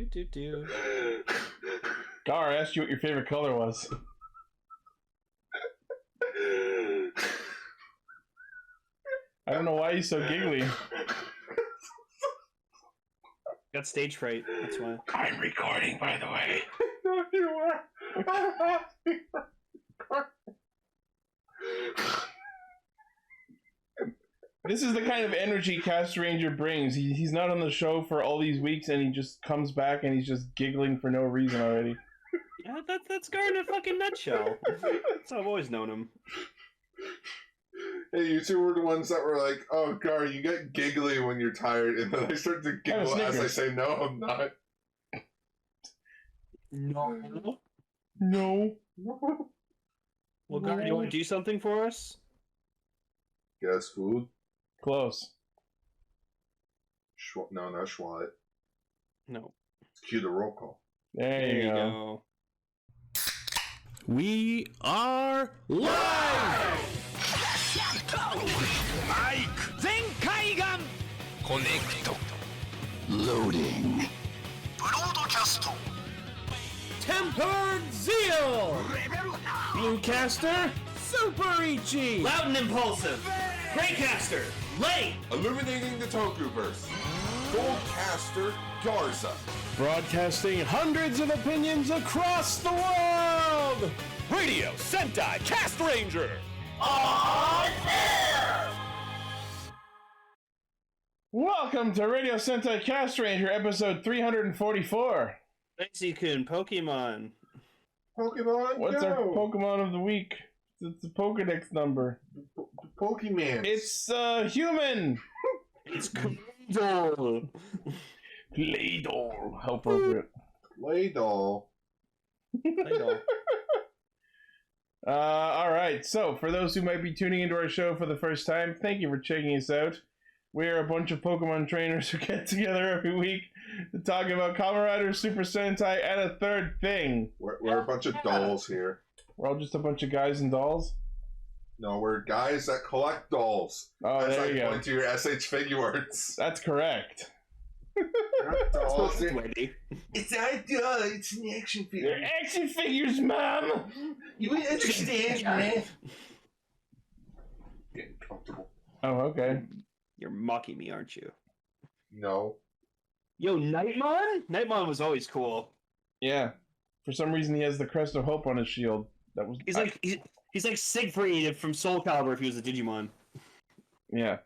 Do. Gar, I asked you what your favorite color was. I don't know why he's so giggly. Got stage fright, that's why. I'm recording, by the way. No, you are. This is the kind of energy Castranger brings. He's not on the show for all these weeks, and he just comes back and he's just giggling for no reason already. Yeah, that's Gar in a fucking nutshell. That's how I've always known him. Hey, you two were the ones that were like, "Oh, Gar, you get giggly when you're tired," and then I start to giggle as I say, "No, I'm not." No. No. Well, Gar, you want to do something for us? Guess food? Close. No, not Schwat. No. It's cue the roll call. There you go. We are live! Mike! Zenkaiger! Connect! Loading. Broadcast! Tempered Zeal! Bluecaster, Super Ichi! Loud and impulsive. Greycaster. Late. Illuminating the Tokuverse. Goldcaster Garza. Broadcasting hundreds of opinions across the world! Radio Sentai Castranger! Welcome to Radio Sentai Castranger, episode 344. Lexicon, Pokemon. Pokemon, What's our go! Pokemon of the week? It's the Pokedex number. Pokemon. It's human. It's Kento. Play-Doh. How appropriate. Play doll. All right. So, for those who might be tuning into our show for the first time, thank you for checking us out. We're a bunch of Pokemon trainers who get together every week to talk about Kamen Rider Super Sentai and a third thing. We're a bunch of dolls here. We're all just a bunch of guys and dolls. No, we're guys that collect dolls. Oh, As there I you go. point to your SH figure arts. That's correct. Dolls. Wendy. It's not a doll, it's an action figure. They're action figures, Mom. You would understand, man. Getting comfortable. Oh, okay. You're mocking me, aren't you? No. Yo, Nightmon? Nightmon was always cool. Yeah. For some reason, he has the crest of hope on his shield. That was. He's like Siegfried from Soul Calibur if he was a Digimon. Yeah.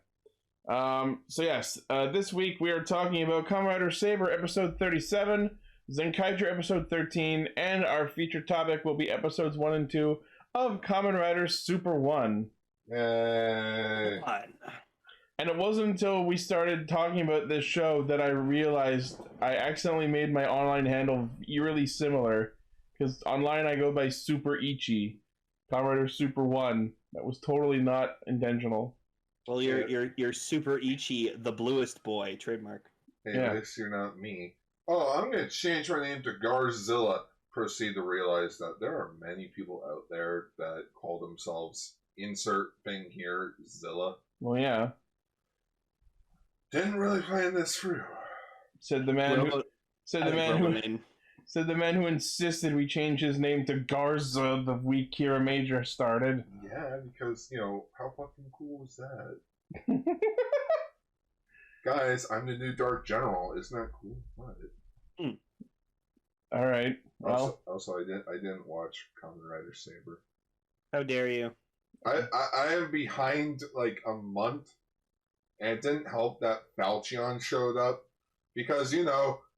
So yes, this week we are talking about Kamen Rider Saber episode 37, Zenkaiger episode 13, and our featured topic will be episodes 1 and 2 of Kamen Rider Super-1. Yay. And it wasn't until we started talking about this show that I realized I accidentally made my online handle eerily similar, because online I go by Super Ichi, Kamen Rider Super-1. That was totally not intentional. Well, you're Super Ichi, the bluest boy, trademark. Hey, Yeah. at least you're not me. Oh, I'm going to change my name to Garzilla. Proceed to realize that there are many people out there that call themselves insert thing here, Zilla. Well, yeah. Didn't really plan this through. Said the man who said the man who insisted we change his name to Garza the week Kira Major started. Yeah, because, how fucking cool is that? Guys, I'm the new Dark General. Isn't that cool? What? All right. Well, Also, I didn't watch Kamen Rider Saber. How dare you? I am behind like a month, and it didn't help that Falchion showed up because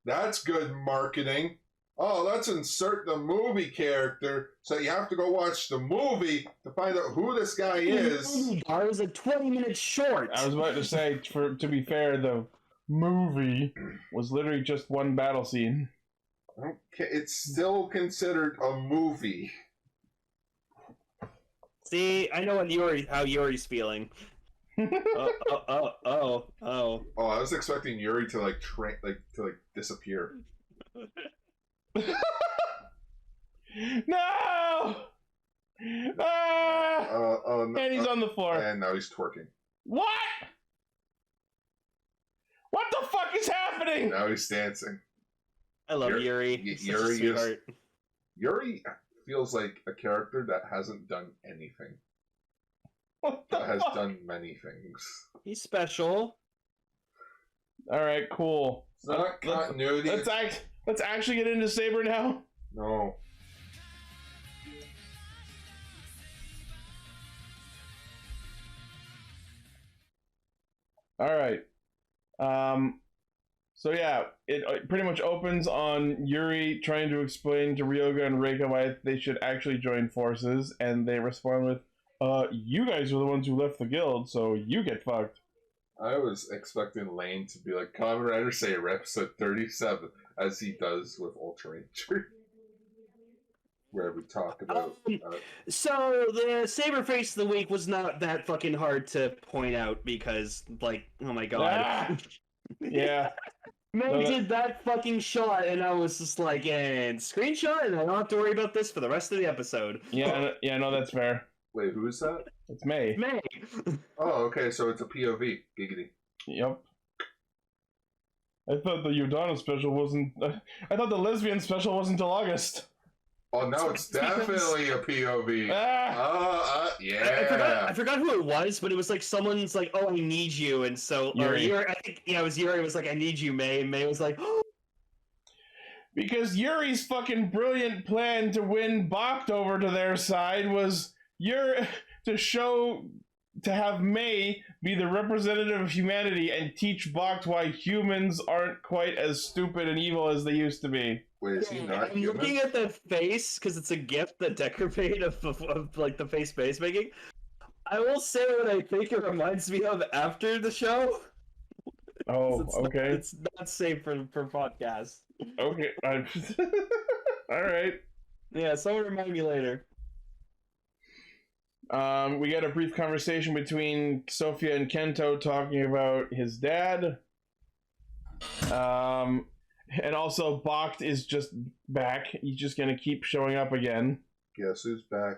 that's good marketing. Oh, let's insert the movie character, so you have to go watch the movie to find out who this guy is. It was a 20-minute short. I was about to say, to be fair, the movie was literally just one battle scene. Okay, it's still considered a movie. See, I know how Yuri's feeling. Oh. Oh, I was expecting Yuri to disappear. No! No, and he's on the floor. And now he's twerking. What? What the fuck is happening? Now he's dancing. I love Yuri. Yuri feels like a character that hasn't done anything. What the That has fuck? done many things. He's special. All right, cool. It's not continuity. Let's actually get into Saber now. No. All right. So yeah, it pretty much opens on Yuri trying to explain to Ryoga and Reika why they should actually join forces, and they respond with, you guys are the ones who left the guild, so you get fucked. I was expecting Lane to be like Kamen Rider Saber episode 37, as he does with Ultra Ranger. Where we talk about... So, the Saber Face of the Week was not that fucking hard to point out because, like, oh my god. Ah! Yeah. Man did that fucking shot, and I was just like, and screenshot, and I don't have to worry about this for the rest of the episode. Yeah, no, that's fair. Wait, who is that? It's May. May. Oh, okay, so it's a POV. Giggity. Yep. I thought the Udana special wasn't... I thought the lesbian special wasn't till August. Oh, now it's definitely a POV. Yeah. I forgot who it was, but it was like someone's like, "Oh, I need you," and so Yuri. I think it was Yuri. Was like, "I need you, May," and May was like, "Oh." Because Yuri's fucking brilliant plan to win Bakht over to their side was to have May be the representative of humanity and teach Bakht why humans aren't quite as stupid and evil as they used to be. Wait, is he not I'm human? looking at the face because it's a gift that Decker made of like the face making. I will say what I think it reminds me of after the show. Oh, okay. It's not safe for podcasts. Okay. All right. Yeah, someone remind me later. We got a brief conversation between Sophia and Kento talking about his dad. And also, Bakht is just back. He's just gonna keep showing up again. Guess who's back?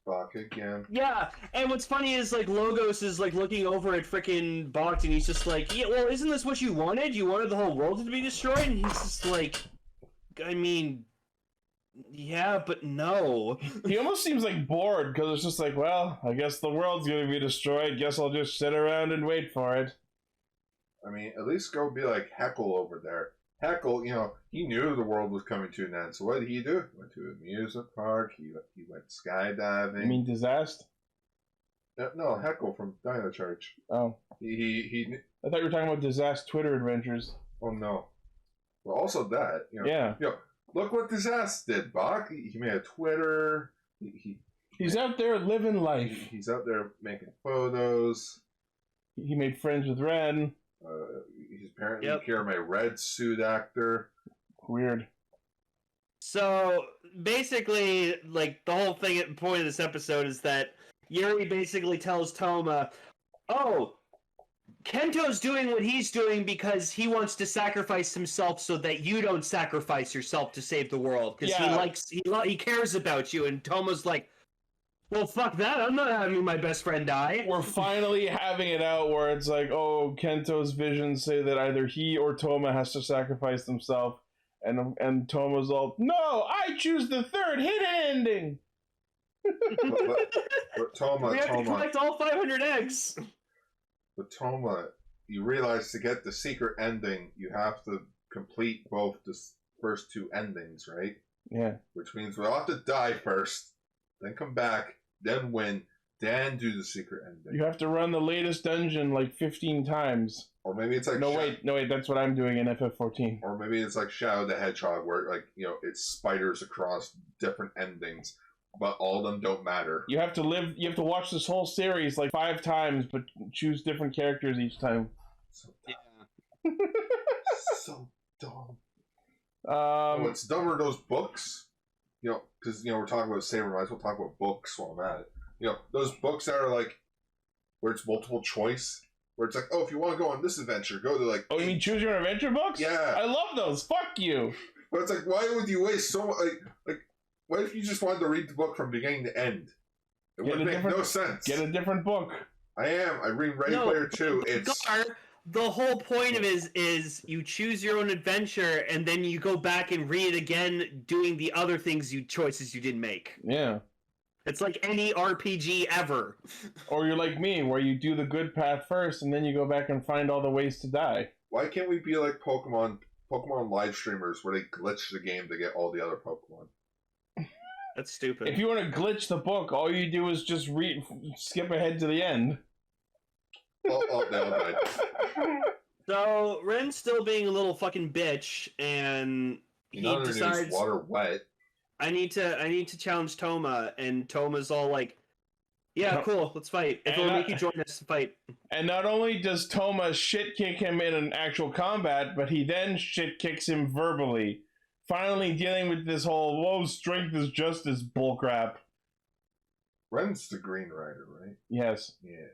Bach again. Yeah, and what's funny is like Logos is like looking over at frickin' Bakht and he's just like, yeah, well, isn't this what you wanted? You wanted the whole world to be destroyed? And he's just like, I mean, yeah, but no. He almost seems like bored because it's just like, well, I guess the world's gonna be destroyed. Guess I'll just sit around and wait for it. I mean, at least go be like Heckle over there. Heckle, you know, he knew the world was coming to an end. So what did he do? He went to an amusement park. He went skydiving. You mean Disaster? No, Heckle from Dino Charge. Oh. He I thought you were talking about Disaster Twitter adventures. Oh no. Well, also that. You know, Yeah. You know, look what Disaster did, Bach. He made a Twitter. He's out there living life. He's out there making photos. He made friends with Ren. He's apparently here my red suit actor. Weird. So basically, like the whole point of this episode is that Yuri basically tells Toma, "Oh, Kento's doing what he's doing because he wants to sacrifice himself so that you don't sacrifice yourself to save the world because he cares about you." And Toma's like, "Well, fuck that! I'm not having my best friend die." We're finally having it out where it's like, oh, Kento's visions say that either he or Toma has to sacrifice himself, and Toma's all, no, I choose the third hidden ending. But Toma, we have to collect all 500 eggs. But Toma, you realize to get the secret ending, you have to complete both the first two endings, right? Yeah. Which means we'll have to die first, then come back, then win, then do the secret ending. You have to run the latest dungeon like 15 times. Or maybe it's like... No, wait, that's what I'm doing in FF14. Or maybe it's like Shadow the Hedgehog, where, like, you know, it's spiders across different endings, but all of them don't matter. You have to watch this whole series like 5 times, but choose different characters each time. So dumb. So dumb. What's dumb are those books. You know, because, you know, we're talking about Saber, might as well talk about books while I'm at it. You know, those books that are like, where it's multiple choice, where it's like, oh, if you want to go on this adventure, go to like... Oh, you mean Choose Your Adventure books? Yeah. I love those. Fuck you. But it's like, why would you waste so much... Like, what if you just wanted to read the book from beginning to end? It would make no sense. Get a different book. I read Ready Player 2. It's... the whole point of it is you choose your own adventure and then you go back and read it again, doing the other choices you didn't make. Yeah. It's like any RPG ever. Or you're like me, where you do the good path first, and then you go back and find all the ways to die. Why can't we be like Pokemon live streamers where they glitch the game to get all the other Pokemon? That's stupid. If you want to glitch the book, all you do is just skip ahead to the end. Oh, no. So Ren's still being a little fucking bitch, and he decides water wet. I need to challenge Toma, and Toma's all like, "Yeah, cool, let's fight. If it'll make you join us to fight." And not only does Toma shit kick him in an actual combat, but he then shit kicks him verbally. Finally dealing with this whole "whoa, strength is justice" bullcrap. Ren's the Green Rider, right? Yes. Yeah.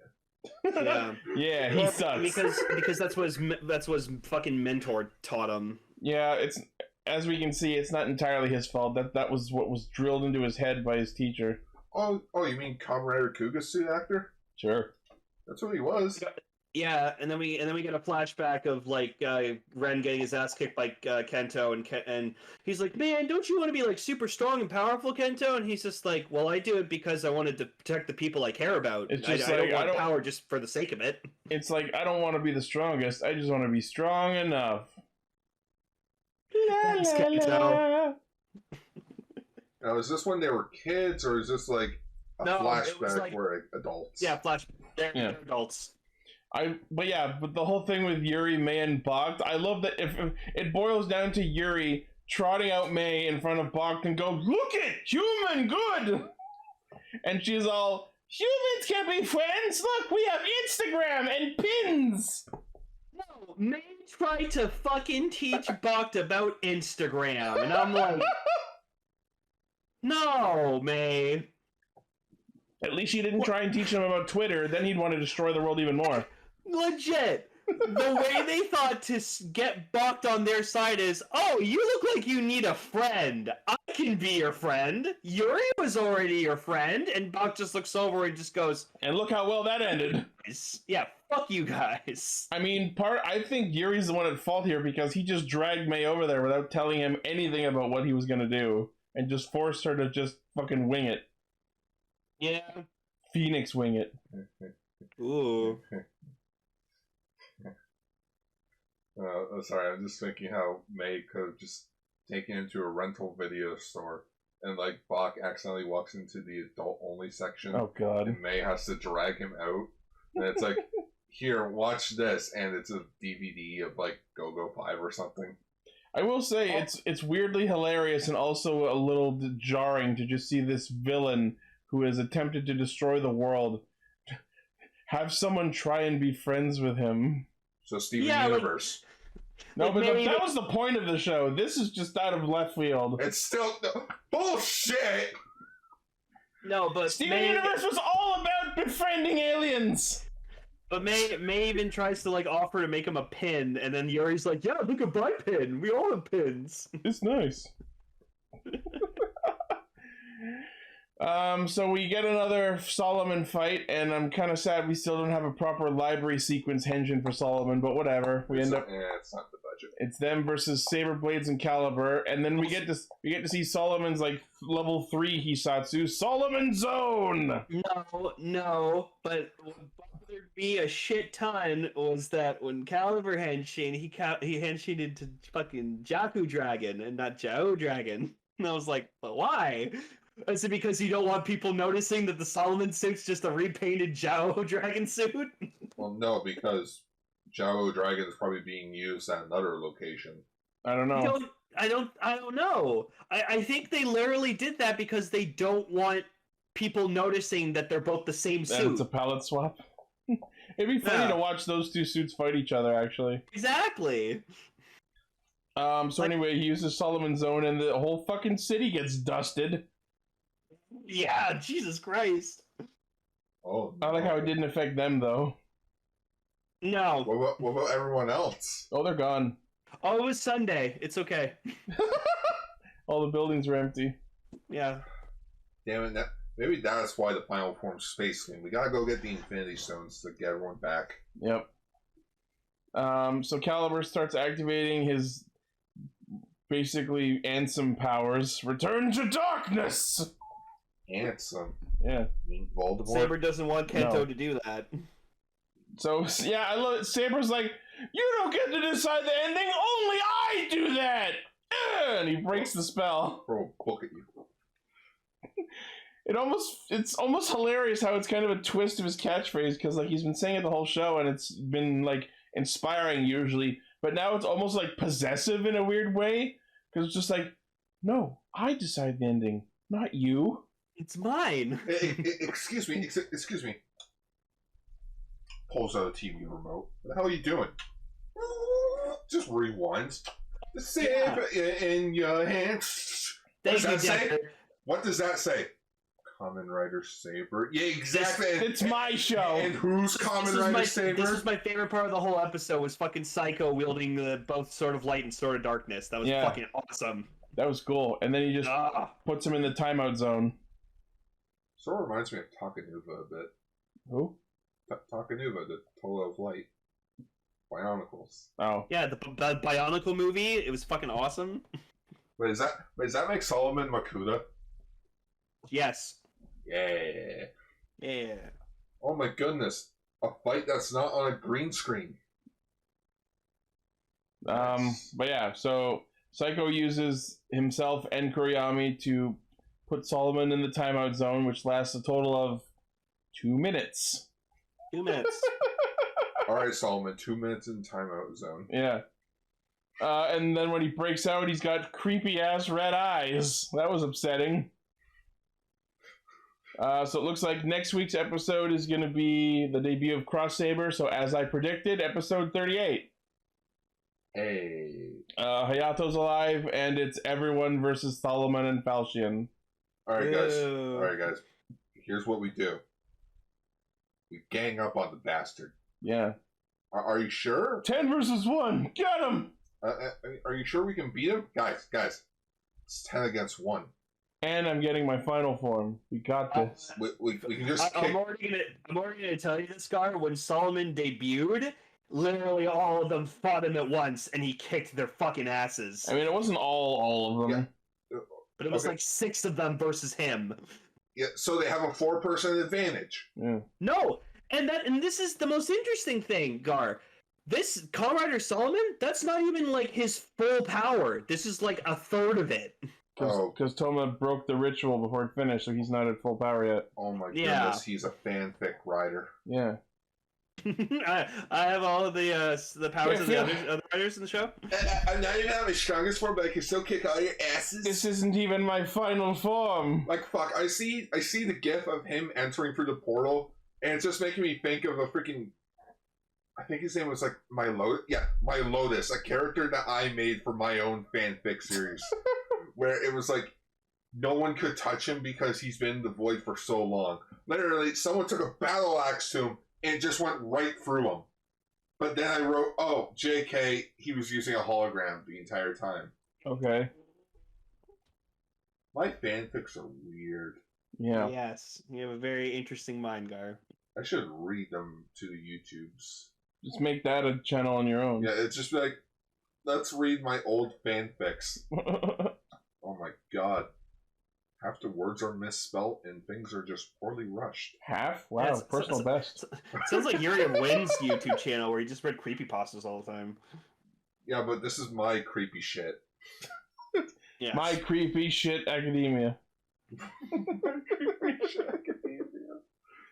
Yeah, he sucks. Because that's what his fucking mentor taught him. Yeah, it's, as we can see, it's not entirely his fault. That was what was drilled into his head by his teacher. Oh, you mean Kamen Rider Kuga suit actor? Sure. That's what he was. Yeah, and then we get a flashback of like Ren getting his ass kicked by Kento, and he's like, "Man, don't you want to be like super strong and powerful, Kento?" And he's just like, "Well, I do it because I wanted to protect the people I care about. It's just I don't want power just for the sake of it." It's like, I don't want to be the strongest. I just want to be strong enough. Thanks, Kento. Now, is this when they were kids, or is this like a flashback like, where adults? Yeah, they're adults. But the whole thing with Yuri, May, and Bach, I love that if it boils down to Yuri trotting out May in front of Bach and go, "Look it, human good!" And she's all, "Humans can be friends? Look, we have Instagram and pins!" No, May tried to fucking teach Bach about Instagram, and I'm like, no, May. At least she didn't try and teach him about Twitter, then he'd want to destroy the world even more. Legit. The way they thought to get balked on their side is, "Oh, you look like you need a friend. I can be your friend. Yuri was already your friend." And Bach just looks over and just goes, "And look how well that ended." "Yeah, fuck you guys." I mean, I think Yuri's the one at fault here because he just dragged May over there without telling him anything about what he was going to do. And just forced her to just fucking wing it. Yeah. Phoenix wing it. Ooh. Sorry, I'm just thinking how May could have just taken him to a rental video store, and like Bach accidentally walks into the adult-only section. Oh god. And May has to drag him out, and it's like, "Here, watch this," and it's a DVD of like Go-Go 5 or something. I will say it's weirdly hilarious and also a little jarring to just see this villain who has attempted to destroy the world have someone try and be friends with him. So Steven Universe. No, but that was the point of the show. This is just out of left field. It's still bullshit. No, but Steven Universe was all about befriending aliens. But May even tries to like offer to make him a pin, and then Yuri's like, "Yeah, look at my pin. We all have pins." It's nice. So we get another Solomon fight, and I'm kind of sad we still don't have a proper library sequence henshin for Solomon, but whatever. It's not the budget. It's them versus Saber Blades and Caliber, and then we get to see Solomon's like level 3 Hisatsu, Solomon Zone. No, but what bothered me a shit ton was that when Caliber henshin, he henshined into fucking Jaku Dragon and not Jao Dragon, and I was like, but why? Is it because you don't want people noticing that the Solomon suit's just a repainted Jao Dragon suit? Well, no, because Jao Dragon is probably being used at another location. I don't know. I don't know. I think they literally did that because they don't want people noticing that they're both the same suit. And it's a palette swap. It'd be funny to watch those two suits fight each other, actually. Exactly. So anyway, he uses Solomon Zone, and the whole fucking city gets dusted. Yeah, Jesus Christ. Oh, no. I like how it didn't affect them, though. No. What about everyone else? Oh, they're gone. Oh, it was Sunday. It's okay. All the buildings are empty. Yeah. Damn it, maybe that's why the final form Space Queen. We gotta go get the Infinity Stones to get everyone back. Yep. So Caliber starts activating his basically Ansem powers. Return to darkness! Ansem. Yeah. I mean, Voldemort. Saber doesn't want Kento No. to do that. So, yeah, I love it. Saber's like, you don't get to decide the ending, only I do that! And he breaks the spell. Throw a book at you. It's almost hilarious how it's kind of a twist of his catchphrase, because like he's been saying it the whole show and it's been like inspiring usually, but now it's almost like possessive in a weird way, because it's just like, no, I decide the ending, not you. It's mine. Excuse me. Excuse me. Pulls out a TV remote. What the hell are you doing? Just rewinds. Save it in your hands. What does that say? What does that say? Kamen Rider Saber. Yeah, exactly. It's my show. And who's Kamen Rider Saber? This was my favorite part of the whole episode, was fucking Psycho wielding the both Sword of Light and Sword of Darkness. That was fucking awesome. That was cool. And then he just puts him in the timeout zone. Sort of reminds me of Takanuva a bit. Who? Takanuva, the Tola of Light. Bionicles. Oh. Yeah, the Bionicle movie, it was fucking awesome. Wait, does that make Solomon Makuta? Yes. Yeah. Yeah. Oh my goodness. A fight that's not on a green screen. But yeah, so Psycho uses himself and Kuriyami to put Solomon in the timeout zone, which lasts a total of 2 minutes. 2 minutes. Alright, Solomon, 2 minutes in timeout zone. Yeah. And then when he breaks out, he's got creepy ass red eyes. That was upsetting. So it looks like next week's episode is going to be the debut of Cross Saber. So as I predicted, episode 38. Hey. Hayato's alive, and it's everyone versus Solomon and Falchion. Alright, guys. Alright, guys. Here's what we do. We gang up on the bastard. Yeah. Are you sure? 10 versus 1. Get him! Are you sure we can beat him? Guys. It's 10 against 1. And I'm getting my final form. We got this. We can just kick... I'm already gonna tell you this, Scar. When Solomon debuted, literally all of them fought him at once, and he kicked their fucking asses. I mean, it wasn't all of them. Yeah. But it was like 6 of them versus him. Yeah, so they have a 4-person advantage. Yeah. No, and this is the most interesting thing, Gar. This Kamen Rider Solomon, that's not even like his full power. This is like a third of it. Because Toma broke the ritual before it finished, so he's not at full power yet. Oh my goodness, Yeah. he's a fanfic rider. Yeah. I have all of the powers of the other writers in the show. I'm not even at my strongest form, but I can still kick all your asses. This isn't even my final form. Like, fuck, I see the gif of him entering through the portal, and it's just making me think of a freaking... I think his name was like My Lotus, a character that I made for my own fanfic series. Where it was like, no one could touch him because he's been in the void for so long. Literally, someone took a battle axe to him and just went right through him. But then I wrote, oh, JK, he was using a hologram the entire time. Okay. My fanfics are weird. Yeah. Yes, you have a very interesting mind, Gar. I should read them to the YouTubes. Just make that a channel on your own. Yeah, it's just like, let's read my old fanfics. Oh my god. Half the words are misspelt and things are just poorly rushed. Half? Wow, Yeah, personal best. Sounds like Yuri Wynn's YouTube channel where he just read creepypastas all the time. Yeah, but this is my creepy shit. Yes. My creepy shit academia.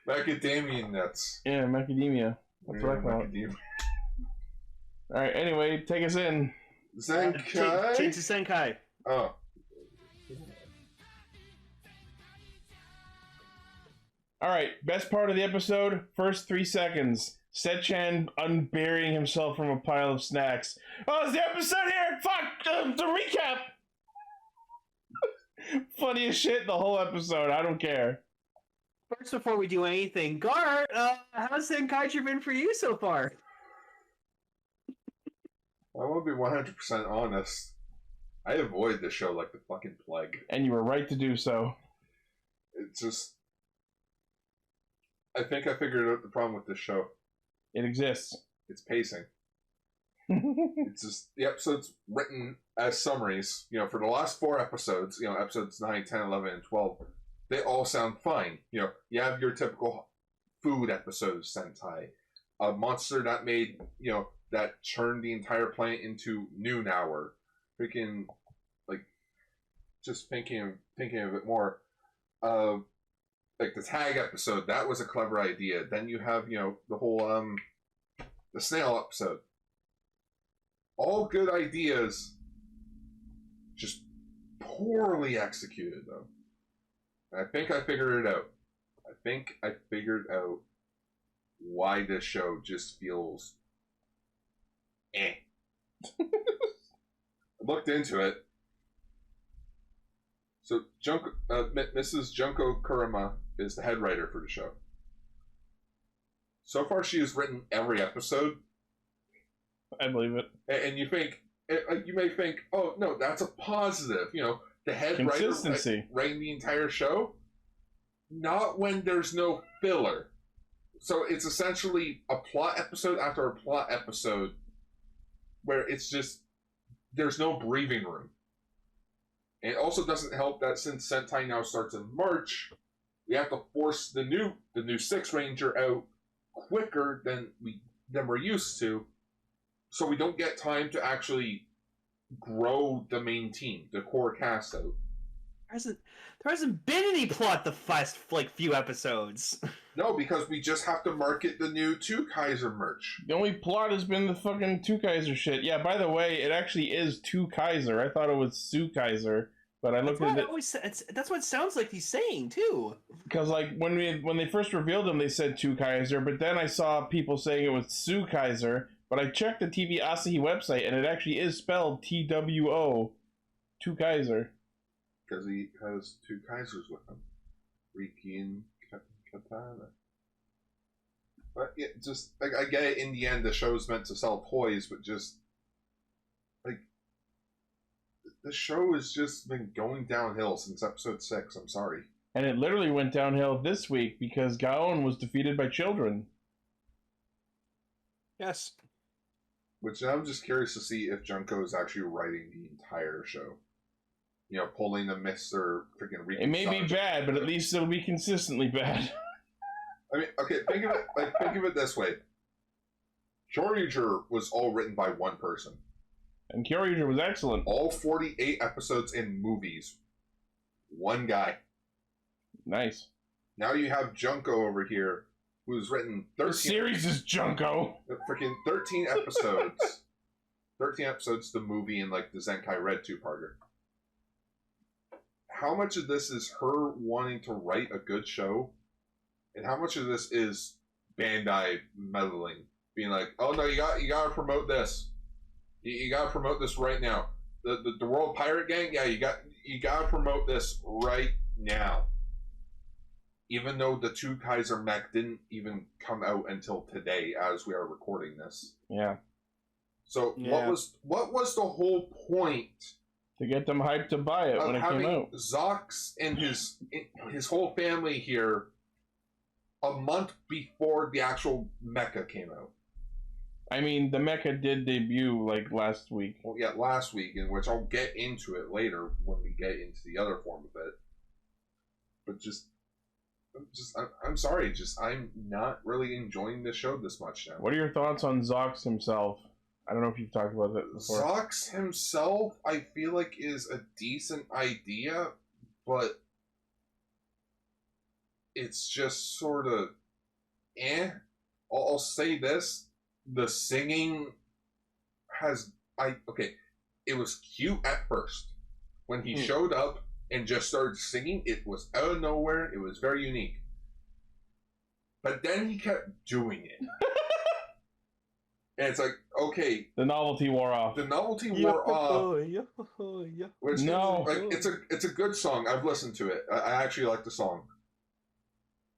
Macadamia nuts. Yeah, macademia. That's what I call it. Macadamia. Alright, anyway, take us in. Zenkai? Change to Senkai. Oh. Alright, best part of the episode, first 3 seconds. Setchan unburying himself from a pile of snacks. Oh, is the episode here? Fuck! The recap! Funniest shit the whole episode, I don't care. First, before we do anything, Gar, how's Zenkaiger been for you so far? I want to be 100% honest. I avoid this show like the fucking plague. And you were right to do so. It's just... I think I figured out the problem with this show. It exists. It's pacing. It's just the episodes written as summaries. For the last 4 episodes, episodes 9, 10, 11, and 12, they all sound fine. You have your typical food episodes, Sentai. A monster that made, that turned the entire planet into noon hour. Freaking, just thinking of it more. Like the tag episode, that was a clever idea. Then you have, the whole, the snail episode. All good ideas, just poorly executed, though. And I think I figured it out. I think I figured out why this show just feels eh. I looked into it. So Mrs. Junko Kurama is the head writer for the show. So far, she has written every episode. I believe it. And you may think, oh no, that's a positive. The head writer writing the entire show. Not when there's no filler. So it's essentially a plot episode after a plot episode, where it's just there's no breathing room. And it also doesn't help that since Sentai now starts in March, we have to force the new 6 Ranger out quicker than we're used to, so we don't get time to actually grow the main team, the core cast out. There hasn't been any plot the first few episodes. No, because we just have to market the new Two Kaiser merch. The only plot has been the fucking Two Kaiser shit. Yeah, by the way, it actually is Two Kaiser. I thought it was Sue Kaiser, but I looked at it. That's what it sounds like he's saying too. Because when they first revealed him, they said Two Kaiser, but then I saw people saying it was Sue Kaiser. But I checked the TV Asahi website, and it actually is spelled TWO, Two Kaiser. Because he has 2 Kaisers with him, Riki and Katana. But yeah, just I get it. In the end, the show's meant to sell toys, but just the show has just been going downhill since episode 6. I'm sorry. And it literally went downhill this week because Gaon was defeated by children. Yes. Which I'm just curious to see if Junko is actually writing the entire show. Pulling the Mr. freaking Riki. It may be bad, but at least it'll be consistently bad. I mean, okay, think of it this way. Kyoryuger was all written by one person. And Kyoryuger was excellent. All 48 episodes in movies. One guy. Nice. Now you have Junko over here, who's written 13... The series is Junko! Freaking 13 episodes. 13 episodes, the movie, and the Zenkai Red 2-parter. How much of this is her wanting to write a good show? And how much of this is Bandai meddling? Being like, oh no, you gotta promote this. You gotta promote this right now. The World Pirate Gang, yeah, you gotta promote this right now. Even though the Two Kaiser mech didn't even come out until today, as we are recording this. Yeah. So what was the whole point? To get them hyped to buy it when it came out. Zox and his whole family here a month before the actual mecha came out. I mean, the mecha did debut last week. Well, yeah, last week, in which I'll get into it later when we get into the other form of it. But I'm sorry, I'm not really enjoying this show this much now. What are your thoughts on Zox himself? I don't know if you've talked about that before. Zox himself, I feel like, is a decent idea, but it's just sort of eh. I'll say this. The singing it was cute at first. When he showed up and just started singing, it was out of nowhere. It was very unique. But then he kept doing it. And it's okay. The novelty wore off. The novelty wore off. Which no. It's a good song. I've listened to it. I actually like the song.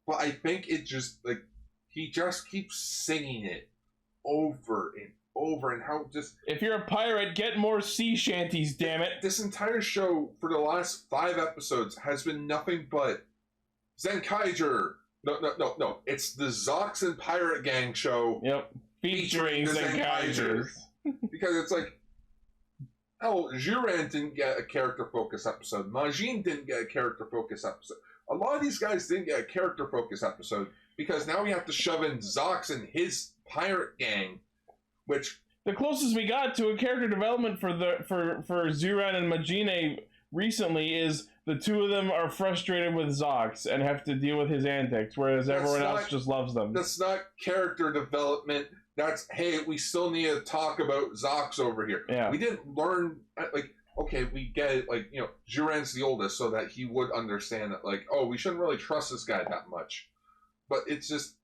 But I think it just, he just keeps singing it over and over, and how just... If you're a pirate, get more sea shanties, damn it. This entire show, for the last 5 episodes, has been nothing but Zenkaiger. No. It's the Zox and Pirate Gang show. Yep. Featuring Zenkaigers. Because it's like, oh, Jiren didn't get a character focus episode. Majin didn't get a character focus episode. A lot of these guys didn't get a character focus episode because now we have to shove in Zox and his pirate gang, which The closest we got to a character development for Zuran and Majine recently is the two of them are frustrated with Zox and have to deal with his antics, whereas everyone else just loves them. That's not character development. That's, hey, we still need to talk about Zox over here. Yeah. We didn't learn, like, okay, we get it, like, you know, Jiren's the oldest, so that he would understand that, like, oh, we shouldn't really trust this guy that much. But it's just,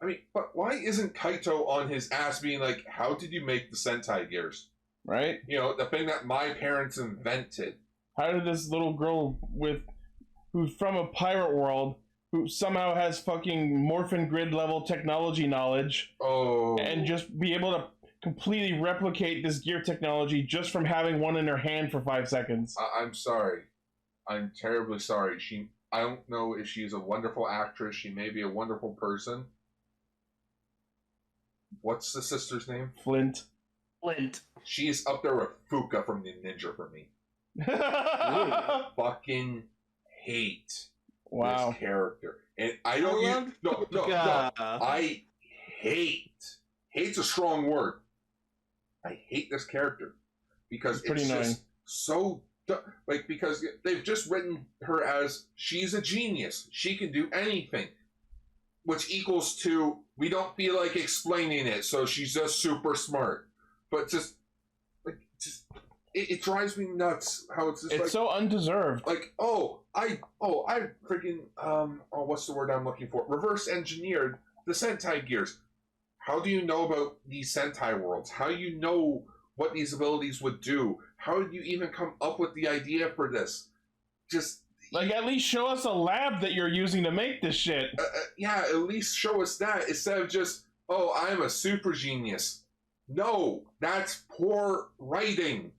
I mean, but why isn't Kaito on his ass being like, how did you make the Sentai gears? Right? You know, the thing that my parents invented. How did this little girl who's from a pirate world, who somehow has fucking Morphin Grid level technology knowledge, and just be able to completely replicate this gear technology just from having one in her hand for 5 seconds? I'm sorry. I'm terribly sorry. I don't know if she's a wonderful actress. She may be a wonderful person. What's the sister's name? Flint. She's up there with Fuka from the Ninja for me. Fucking hate this character. And I don't I hate's a strong word. I hate this character because it's just so, like, because they've just written her as she's a genius. She can do anything, which equals to we don't feel like explaining it, so she's just super smart. But it drives me nuts how it's just it's so undeserved. Like, I freaking what's the word I'm looking for? Reverse engineered the Sentai gears. How do you know about these Sentai worlds? How do you know what these abilities would do? How did you even come up with the idea for this? Just like, at least show us a lab that you're using to make this shit. Yeah, at least show us that instead of just, oh, I'm a super genius. No, that's poor writing.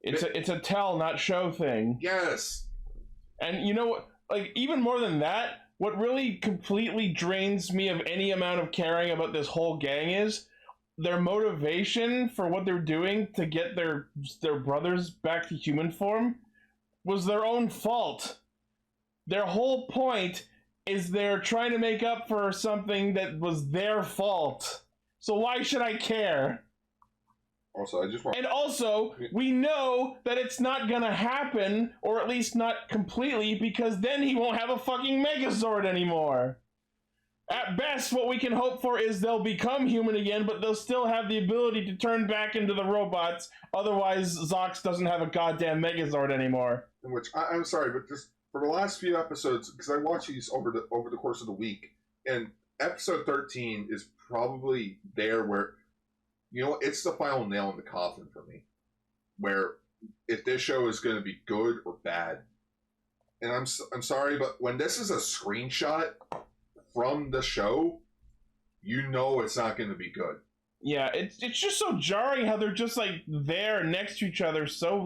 It's a tell, not show thing. Yes. And you know what? Like, even more than that, what really completely drains me of any amount of caring about this whole gang is their motivation for what they're doing to get their brothers back to human form was their own fault. Their whole point is they're trying to make up for something that was their fault. So why should I care? Also, we know that it's not gonna happen, or at least not completely, because then he won't have a fucking Megazord anymore. At best, what we can hope for is they'll become human again, but they'll still have the ability to turn back into the robots. Otherwise, Zox doesn't have a goddamn Megazord anymore. Which, I'm sorry, but just for the last few episodes, because I watch these over the course of the week, and episode 13 is probably there where, you know, it's the final nail in the coffin for me. Where if this show is going to be good or bad. And I'm sorry, but when this is a screenshot from the show, you know it's not going to be good. Yeah, it's just so jarring how they're just, like, there next to each other, so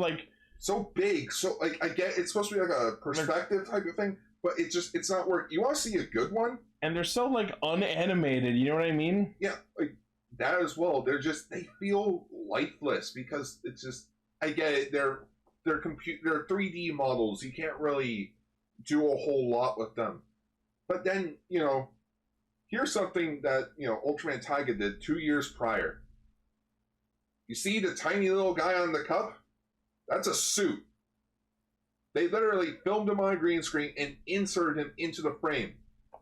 big. So, like, I get it's supposed to be like a perspective type of thing, but it's not working. You want to see a good one? And they're so, like, unanimated, you know what I mean? Yeah, like, that as well. They feel lifeless because it's just, I get it, they're 3D models. You can't really do a whole lot with them. But then, you know, here's something that, you know, Ultraman Taiga did 2 years prior. You see the tiny little guy on the cup? That's a suit. They literally filmed him on a green screen and inserted him into the frame.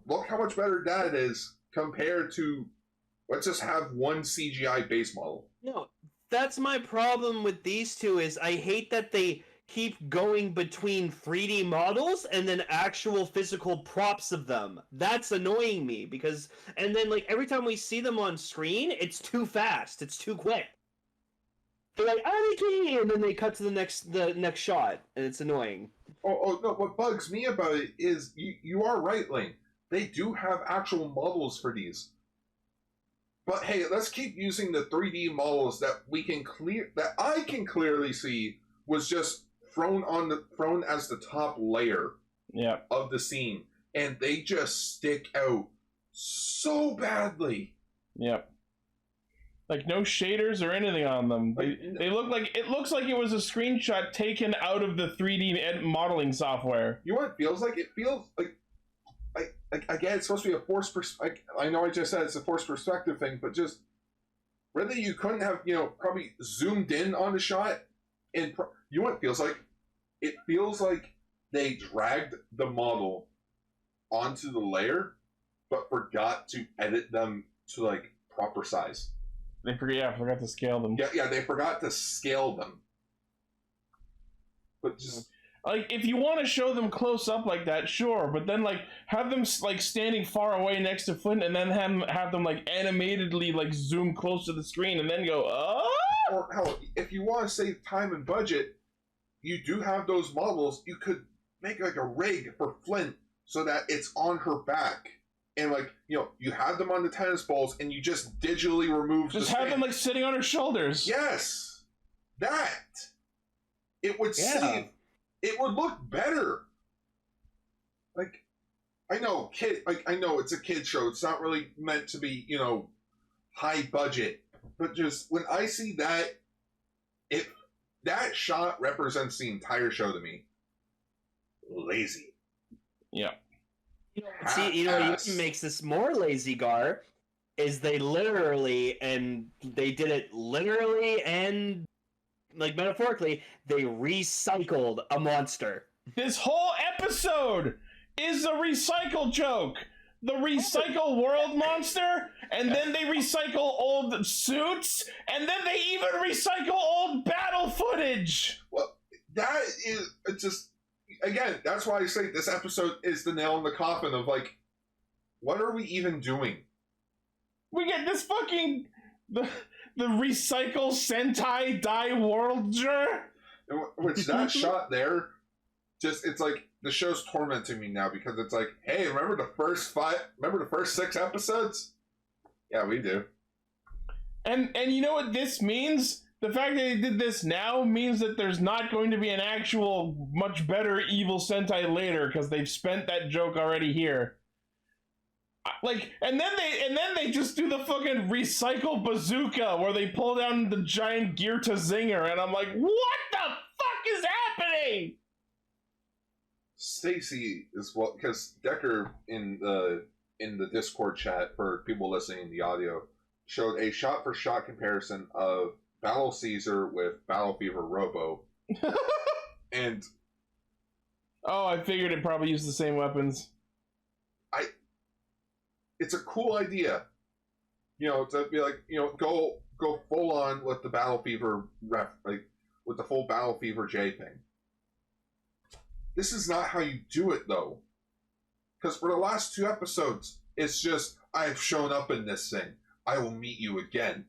Look how much better that is compared to, let's just have one CGI base model. No, that's my problem with these two is I hate that they keep going between 3D models and then actual physical props of them. That's annoying me because, and then like every time we see them on screen, it's too fast. It's too quick. They're like, Aniki! And then they cut to the next shot, and it's annoying. Oh no, what bugs me about it is, you are right, Lane. They do have actual models for these. But hey, let's keep using the 3D models that I can clearly see was just thrown as the top layer of the scene. And they just stick out so badly. Yep. Like no shaders or anything on them. They look like it was a screenshot taken out of the 3D modeling software. You know what it feels like? It feels like again, it's supposed to be a forced perspective. I know I just said it's a forced perspective thing, but just really you couldn't have probably zoomed in on the shot. And you know what it feels like? It feels like they dragged the model onto the layer, but forgot to edit them to like proper size. They forgot to scale them. Yeah, they forgot to scale them. But just like if you want to show them close up like that, sure, but then like have them like standing far away next to Flint, and then have them like animatedly like zoom close to the screen, and then go Or hell, if you want to save time and budget, you do have those models. You could make like a rig for Flint so that it's on her back. And like, you have them on the tennis balls and you just digitally remove just have them like sitting on her shoulders. Yes. That. It would save. It would look better. Like, I know it's a kid show. It's not really meant to be, high budget. But just when I see that, that shot represents the entire show to me. Lazy. Yeah. See, what makes this more lazy, Gar, is they literally, and they did it literally and like metaphorically, they recycled a monster. This whole episode is a recycle joke. The recycle world monster, and then they recycle old suits, and then they even recycle old battle footage. Well, that is just, again, that's why I say this episode is the nail in the coffin of like, what are we even doing? We get this fucking the recycle Sentai Die Worlder, which that shot there, just it's like the show's tormenting me now because it's like, hey, remember the first 6 episodes? Yeah, we do. And you know what this means? The fact that they did this now means that there's not going to be an actual much better evil Sentai later because they've spent that joke already here. Like, and then they just do the fucking recycle bazooka where they pull down the giant gear to Zinger, and I'm like, what the fuck is happening? Stacy is because Decker in the Discord chat for people listening in the audio showed a shot-for-shot comparison of Battle Caesar with Battle Fever Robo, and I figured it probably used the same weapons. It's a cool idea, to be like, go full on with the Battle Fever with the full Battle Fever J thing. This is not how you do it, though. Because for the last 2 episodes, it's just, I've shown up in this thing. I will meet you again.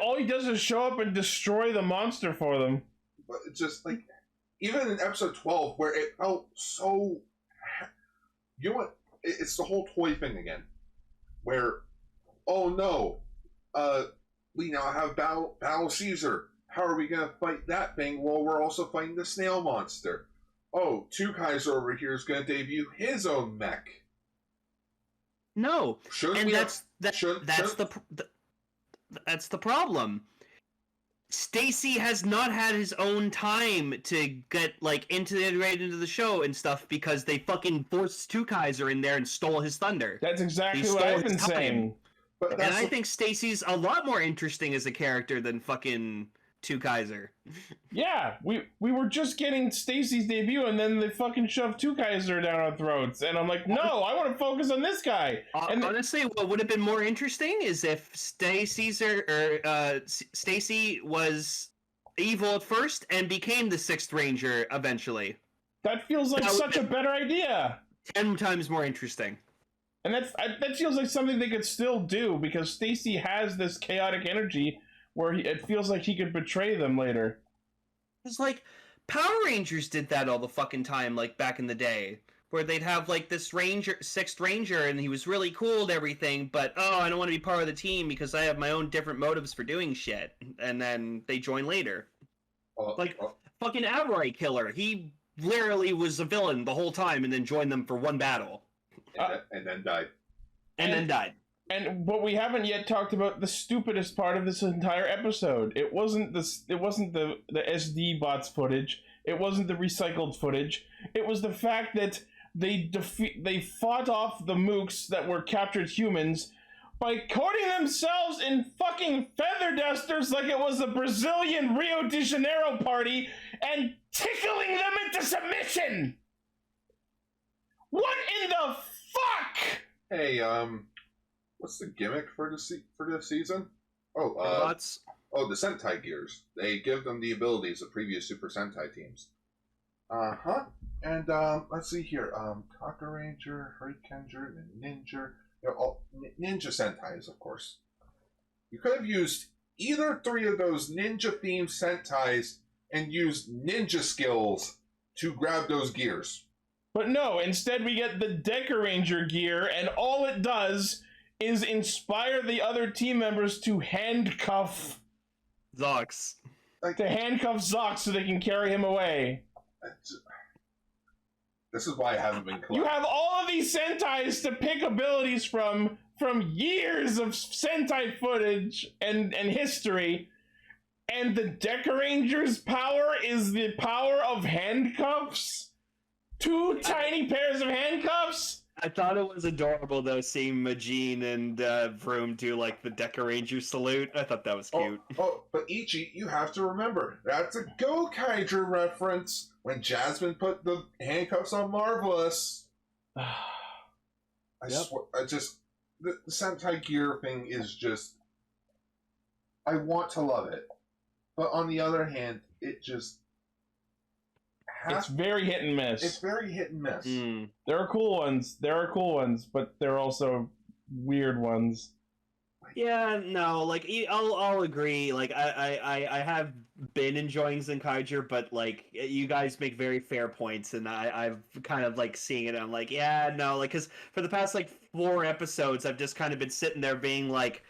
All he does is show up and destroy the monster for them. But it's just, like, even in episode 12, where it felt so... You know what? It's the whole toy thing again. Where, oh no, we now have Battle Caesar. How are we going to fight that thing while we're also fighting the snail monster? Oh, Two Kaiser over here is going to debut his own mech. No, Shouldn't that's the problem. Stacy has not had his own time to get integrated into the show and stuff because they fucking forced Two Kaiser in there and stole his thunder. That's exactly what I've been saying. But I think Stacy's a lot more interesting as a character than fucking Two Kaiser. Yeah, we were just getting Stacy's debut, and then they fucking shoved Two Kaiser down our throats, and I'm like, no, I want to focus on this guy. Honestly, what would have been more interesting is if Stacy was evil at first and became the 6th Ranger eventually. That feels like such a better idea. 10 times more interesting. And that feels like something they could still do because Stacy has this chaotic energy where it feels like he could betray them later. It's like Power Rangers did that all the fucking time, like back in the day, where they'd have like this 6th Ranger, and he was really cool and everything, but I don't want to be part of the team because I have my own different motives for doing shit, and then they join later. Fucking Outright Killer, he literally was a villain the whole time, and then joined them for one battle, and then died. And then died. But we haven't yet talked about the stupidest part of this entire episode. It wasn't the SD bots footage. It wasn't the recycled footage. It was the fact that they fought off the mooks that were captured humans by coating themselves in fucking feather dusters like it was a Brazilian Rio de Janeiro party and tickling them into submission. What in the fuck? Hey, what's the gimmick for the season? Oh, Robots. the Sentai gears. They give them the abilities of previous Super Sentai teams. Uh-huh. And, let's see here. Castranger, Hurricaneger, and Ninja. They're all Ninja Sentais, of course. You could have used either three of those ninja-themed Sentais and used ninja skills to grab those gears. But no, instead we get the Decoranger gear, and all it does is inspire the other team members to handcuff Zox. Zox so they can carry him away. This is why I haven't been collecting. You have all of these Sentais to pick abilities from years of Sentai footage and history, and the Decoranger's power is the power of handcuffs? Two tiny pairs of handcuffs? I thought it was adorable though, seeing Majin and Vroom do like the Decoranger salute. I thought that was cute. But Ichi, you have to remember, that's a Zenkaiger reference when Jasmine put the handcuffs on Marvelous. I swear, the Sentai gear thing is just, I want to love it. But on the other hand, it just... It's very hit and miss. It's very hit and miss. Mm. There are cool ones, but there are also weird ones. Yeah, no, like I'll agree. Like I have been enjoying Zenkaiger, but like you guys make very fair points, and I've kind of like seeing it. And I'm like, yeah, no, like because for the past like 4 episodes, I've just kind of been sitting there being like,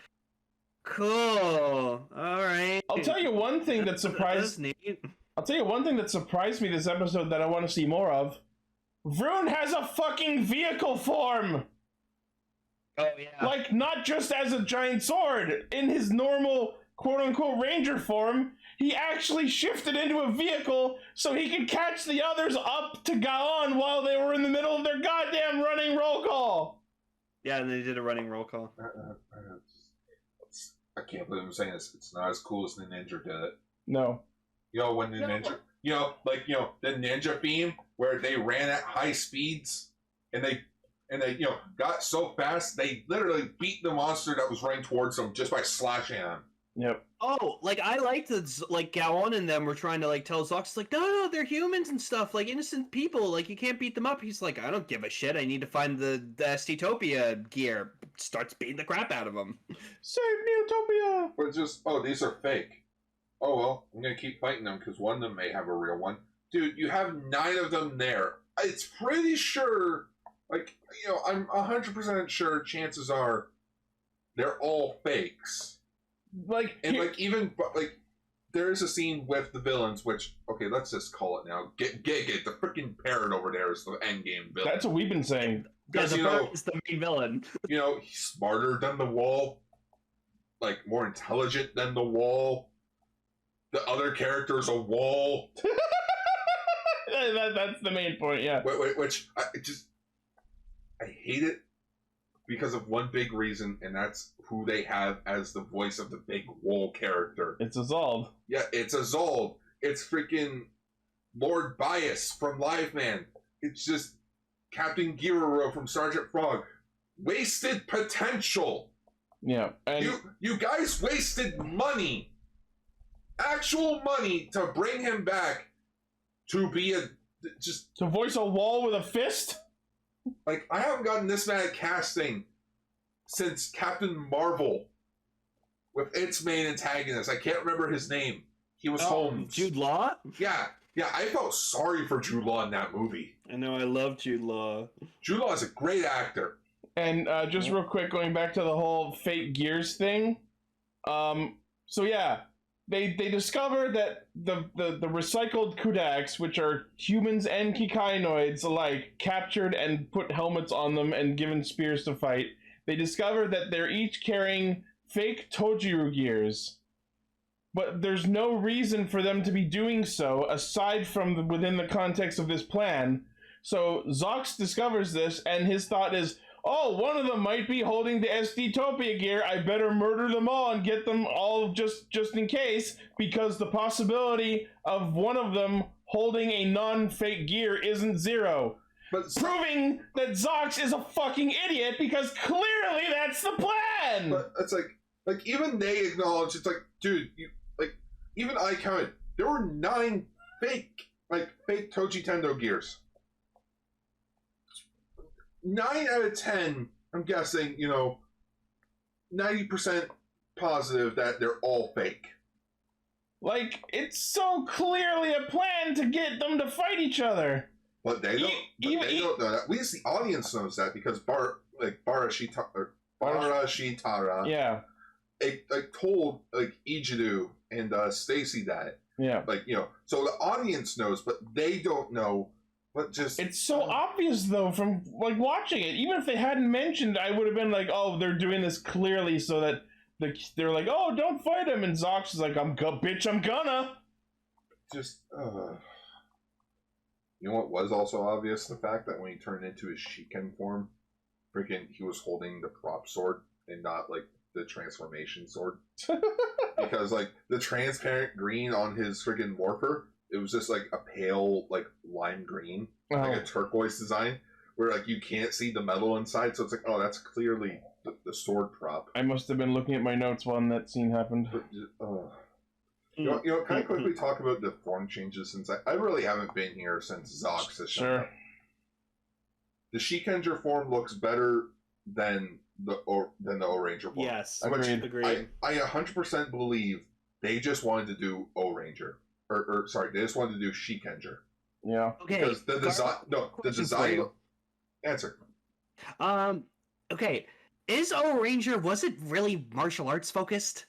cool, all right. I'll tell you one thing that surprised. I'll tell you one thing that surprised me this episode that I want to see more of. Vroon has a fucking vehicle form! Oh, yeah. Like, not just as a giant sword. In his normal, quote-unquote, ranger form, he actually shifted into a vehicle so he could catch the others up to Gaon while they were in the middle of their goddamn running roll call! Yeah, and they did a running roll call. I can't believe I'm saying this. It's not as cool as the Ninja did it. No. You know, when the Ninja... the Ninja beam, where they ran at high speeds, and they got so fast, they literally beat the monster that was running towards them just by slashing at him. Yep. Oh, like I liked the like Gaon and them were trying to like tell Zox like no, they're humans and stuff, like innocent people, like you can't beat them up. He's like, I don't give a shit. I need to find the Stitopia gear. Starts beating the crap out of them. Save Neotopia! But just these are fake. Oh well, I'm gonna keep fighting them because one of them may have a real one. Dude, you have 9 of them there. It's pretty sure, I'm 100% sure. Chances are, they're all fakes. There's a scene with the villains, which, okay, let's just call it now. Get the freaking parrot over there is the endgame villain. That's what we've been saying. Yeah, the bird is the main villain. He's smarter than the wall, more intelligent than the wall. The other character's a wall. That's the main point, yeah. Which I hate it because of one big reason, and that's who they have as the voice of the big wall character. It's Azald. Yeah, it's Azald. It's freaking Lord Bias from Live Man. It's just Captain Giroro from Sergeant Frog. Wasted potential. Yeah. And you guys wasted money. Actual money to bring him back to be to voice a wall with a fist? I haven't gotten this mad at casting since Captain Marvel with its main antagonist. I can't remember his name. He was Holmes. Jude Law? Yeah, I felt sorry for Jude Law in that movie. I know, I love Jude Law. Jude Law is a great actor. And just real quick, going back to the whole fake gears thing. So yeah, they discover that the recycled Kudaks, which are humans and Kikainoids alike, captured and put helmets on them and given spears to fight. they discover that they're each carrying fake Tojiru gears. But there's no reason for them to be doing so aside from within the context of this plan. So Zox discovers this, and his thought is, oh, one of them might be holding the SD-Topia gear. I better murder them all and get them all just in case, because the possibility of one of them holding a non-fake gear isn't zero. But Proving that Zox is a fucking idiot, because clearly that's the plan! But it's like even they acknowledge, it's like, dude, even I counted, there were 9 fake Toji Tendo gears. 9 out of 10, I'm guessing, 90% positive that they're all fake. Like, it's so clearly a plan to get them to fight each other. But they don't. They don't know that. At least the audience knows that because Bara Shitara, yeah, told Ichidu and Stacy that. Yeah. So the audience knows, but they don't know. But it's so obvious though from watching it. Even if they hadn't mentioned, I would have been like, oh, they're doing this clearly so that they're like, oh, don't fight him, and Zox is like, bitch, I'm gonna. You know what was also obvious? The fact that when he turned into his Shiken form, he was holding the prop sword and not the transformation sword. Because the transparent green on his friggin' morpher, it was just a pale lime green, a turquoise design, where you can't see the metal inside. So it's oh, that's clearly the sword prop. I must have been looking at my notes when that scene happened. But, can I quickly talk about the form changes, since I really haven't been here since Zox has shown up. The Shikenger form looks better than the O-Ranger form. Yes, agreed. I 100% believe they just wanted to do O-Ranger. Or sorry, they just wanted to do Shikenger. Yeah. Okay. Because the design... Answer. Okay. Is O-Ranger, was it really martial arts focused?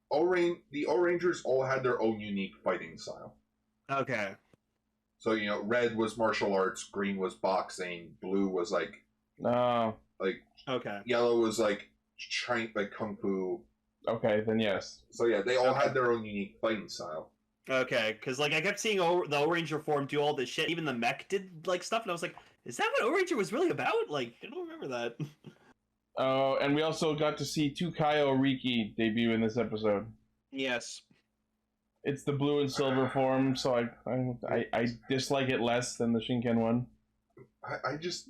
The O-Rangers all had their own unique fighting style. Okay. So, red was martial arts, green was boxing, blue was okay. Yellow was kung fu. Okay, then yes. So yeah, they all had their own unique fighting style. Okay, because I kept seeing the O-Ranger form do all this shit. Even the mech did stuff, and I was like, is that what O-Ranger was really about? I don't remember that. Oh, and we also got to see Tukayo Riki debut in this episode. Yes. It's the blue and silver form, so I dislike it less than the Shinken one. I just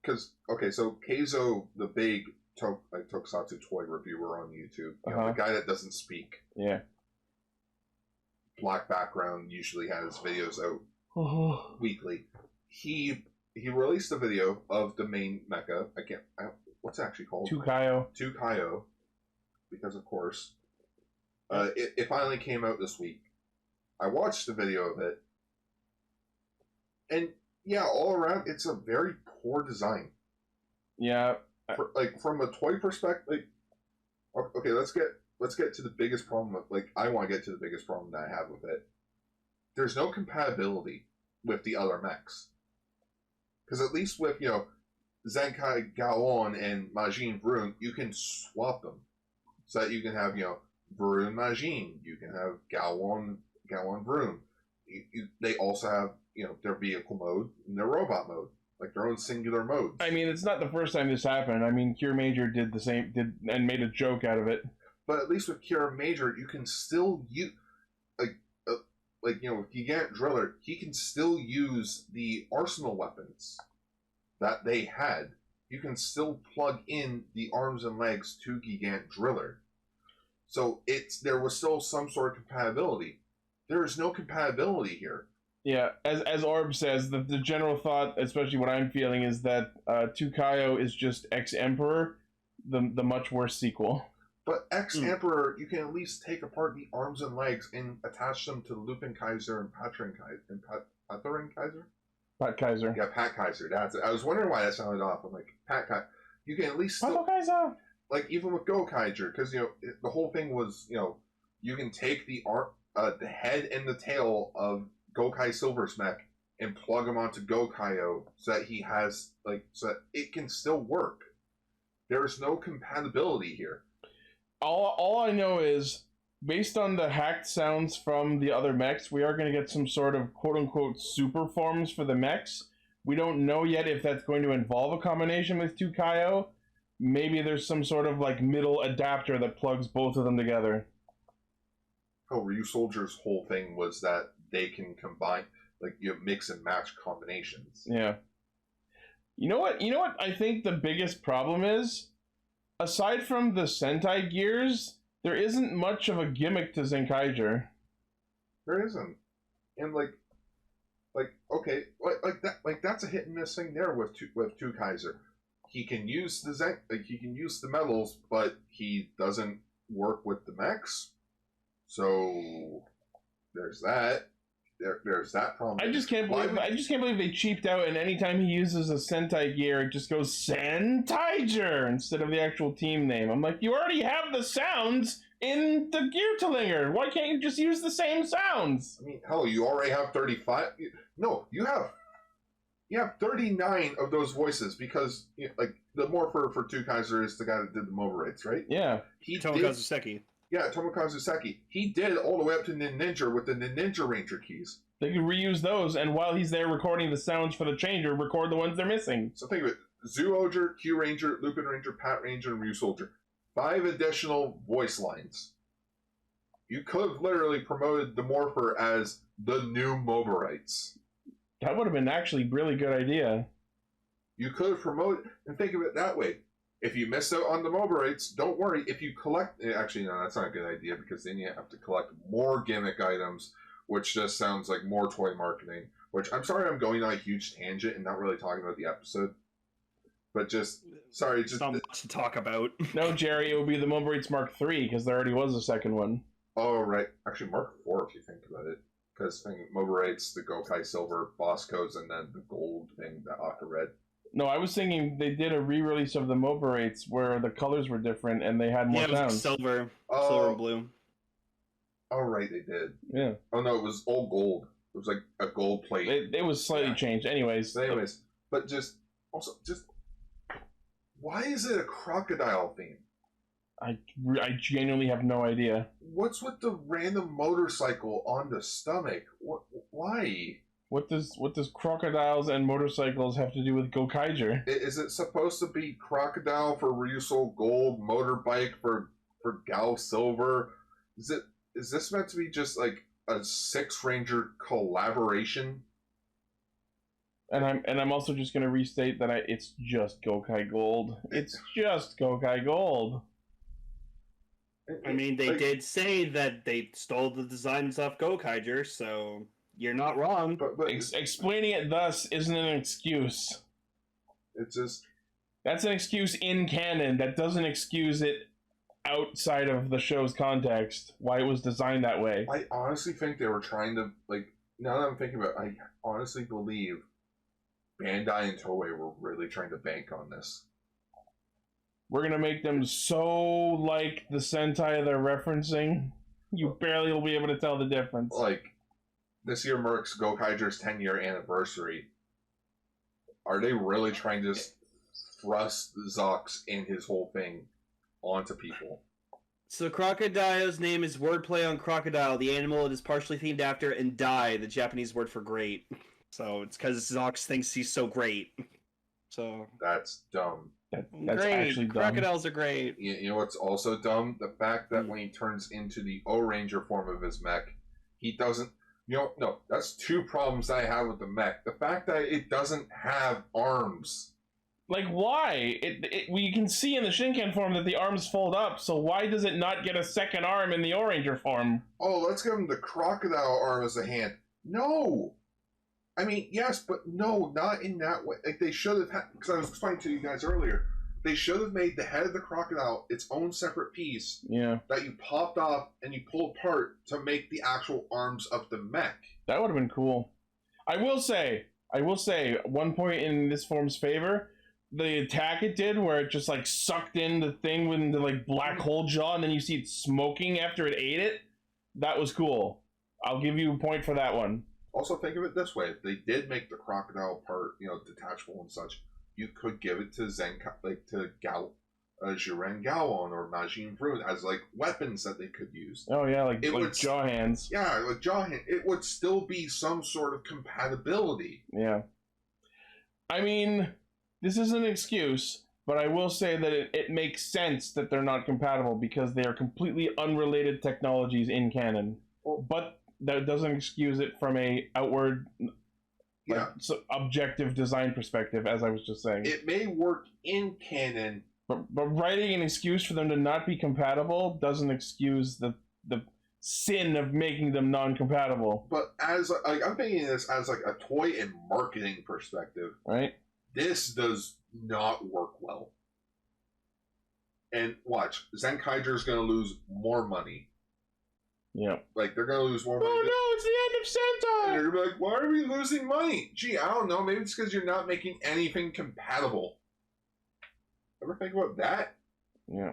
because so Keizo, the big tokusatsu toy reviewer on YouTube, the guy that doesn't speak, black background, usually has videos out weekly. He released a video of the main mecha. What's it actually called? Tukayo, because of course. It finally came out this week. I watched the video of it, and yeah, all around it's a very poor design. Yeah. From a toy perspective. Okay, let's get to the biggest problem with I want to get to the biggest problem that I have with it. There's no compatibility with the other mechs. Because at least with Zenkai Gaon and Majin Vroom, you can swap them. So that you can have, Vroom Majin, you can have Gaon Vroom. They also have, their vehicle mode and their robot mode. Their own singular modes. I mean, it's not the first time this happened. I mean, Cure Major did the same, and made a joke out of it. But at least with Cure Major, you can still use, with Gigant Driller, he can still use the arsenal weapons that they had. You can still plug in the arms and legs to Gigant Driller. So there was still some sort of compatibility. There is no compatibility here. Yeah, as Orb says, the general thought, especially what I'm feeling, is that Tukayo is just X-Emperor, the much worse sequel. But X-Emperor, you can at least take apart the arms and legs and attach them to Lupin Kaiser and Patrin Kaiser? Pat Kaiser. Yeah, Pat Kaiser. That's it. I was wondering why that sounded off. I'm like, Pat Kaiser. You can at least still... Kaiser! Even with Go Kaiser, because, the whole thing was, you can take the head and the tail of Gokai Silver's mech and plug him onto Gokaio so that he has, so that it can still work. There's no compatibility here. All I know is, based on the hacked sounds from the other mechs, we are going to get some sort of quote-unquote super forms for the mechs. We don't know yet if that's going to involve a combination with 2Kaio. Maybe there's some sort of like middle adapter that plugs both of them together. Oh, Ryusoulger's whole thing was that they can combine, like, you mix and match combinations. Yeah. You know what I think the biggest problem is? Aside from the Sentai gears, there isn't much of a gimmick to Zenkaiger. There isn't. And okay, that's a hit and miss thing there with two Kaiser. He can use he can use the metals, but he doesn't work with the mechs. So there's that. There's that problem. I just can't believe they cheaped out, and anytime he uses a Sentai gear, it just goes Sentaiger instead of the actual team name. I'm like, you already have the sounds in the Geartlinger. Why can't you just use the same sounds? I mean, hell, you already have 35. No, you have 39 of those voices because like the morpher for 2 Kaiser is the guy that did the Moberites, right? Yeah. Tomokazu Seki. Yeah, Tomokazu Seki. He did all the way up to Ninja with the Ninja Ranger keys. They could reuse those, and while he's there recording the sounds for the changer, record the ones they're missing. So think of it. Zyuohger, Q Ranger, Lupin Ranger, Pat Ranger, and Ryusoulger. 5 additional voice lines. You could have literally promoted the Morpher as the new Moberites. That would have been actually a really good idea. You could have promoted, and think of it that way. If you miss out on the Moberites, don't worry. If you collect... Actually, no, that's not a good idea, because then you have to collect more gimmick items, which just sounds like more toy marketing. Which, I'm sorry I'm going on a huge tangent and not really talking about the episode. But just... Sorry, just... Not much to talk about. No, Jerry, it would be the Moberites Mark III, because there already was a second one. Oh, right. Actually, Mark IV, if you think about it. Because Moberites, the Gokai Silver, Boss Codes, and then the gold thing, the Aqua Red. No, I was thinking they did a re-release of the Moberites where the colors were different and they had more Yeah, it was sounds. silver and blue. Oh, right, they did. Yeah. Oh, no, it was all gold. It was like a gold plate. It was slightly changed. Anyways. But just... Also, just... Why is it a crocodile theme? I genuinely have no idea. What's with the random motorcycle on the stomach? Why? What does crocodiles and motorcycles have to do with Gokaiger? Is it supposed to be crocodile for Ryusoul Gold, motorbike for Gao Silver? Is this meant to be just like a 6 Ranger collaboration? And I'm also just gonna restate that it's just Gokai Gold. It's just Gokai Gold. I mean, they did say that they stole the designs off Gokaiger, so you're not wrong. But explaining it thus isn't an excuse. It's just... That's an excuse in canon. That doesn't excuse it outside of the show's context, why it was designed that way. I honestly think they were trying to, like, now that I'm thinking about it, I honestly believe Bandai and Toei were really trying to bank on this. We're gonna make them so like the Sentai they're referencing, you barely will be able to tell the difference. Like, this year marks Gokaiger's 10-year anniversary. Are they really trying to thrust Zox and his whole thing onto people? So Crocodile's name is wordplay on crocodile, the animal it is partially themed after, and Dai, the Japanese word for great. So it's because Zox thinks he's so great. So that's dumb. That's great. Actually dumb. Crocodiles are great. You know what's also dumb? The fact that when he turns into the O-Ranger form of his mech, he doesn't... No, that's 2 problems I have with the mech. The fact that it doesn't have arms. Like, why? We can see in the Shinken form that the arms fold up, so why does it not get a second arm in the O-Ranger form? Oh, let's give him the crocodile arm as a hand. No! I mean, yes, but no, not in that way. Like, they should have had... Because I was explaining to you guys earlier. They should have made the head of the crocodile its own separate piece. Yeah. That you popped off and you pulled apart to make the actual arms of the mech. That would have been cool. I will say, one point in this form's favor, the attack it did where it just like sucked in the thing with the like black hole jaw and then you see it smoking after it ate it, that was cool. I'll give you a point for that one. Also, think of it this way: if they did make the crocodile part, detachable and such, you could give it to to Gao, Jirengaon or Majin Fruit as like weapons that they could use. Oh yeah, like would, jaw hands. Yeah, like jaw hand. It would still be some sort of compatibility. Yeah. I mean, this is an excuse, but I will say that it makes sense that they're not compatible because they are completely unrelated technologies in canon. But that doesn't excuse it from a outward, objective design perspective, as I was just saying. It may work in canon. But writing an excuse for them to not be compatible doesn't excuse the sin of making them non-compatible. But as I'm thinking this as like a toy and marketing perspective, right? This does not work well. And watch, Zenkaiger is going to lose more money. Yeah, like they're going to lose more money. Oh no, it's the end of Sentai. And they're going to be like, why are we losing money? Gee, I don't know. Maybe it's because you're not making anything compatible. Ever think about that? Yeah.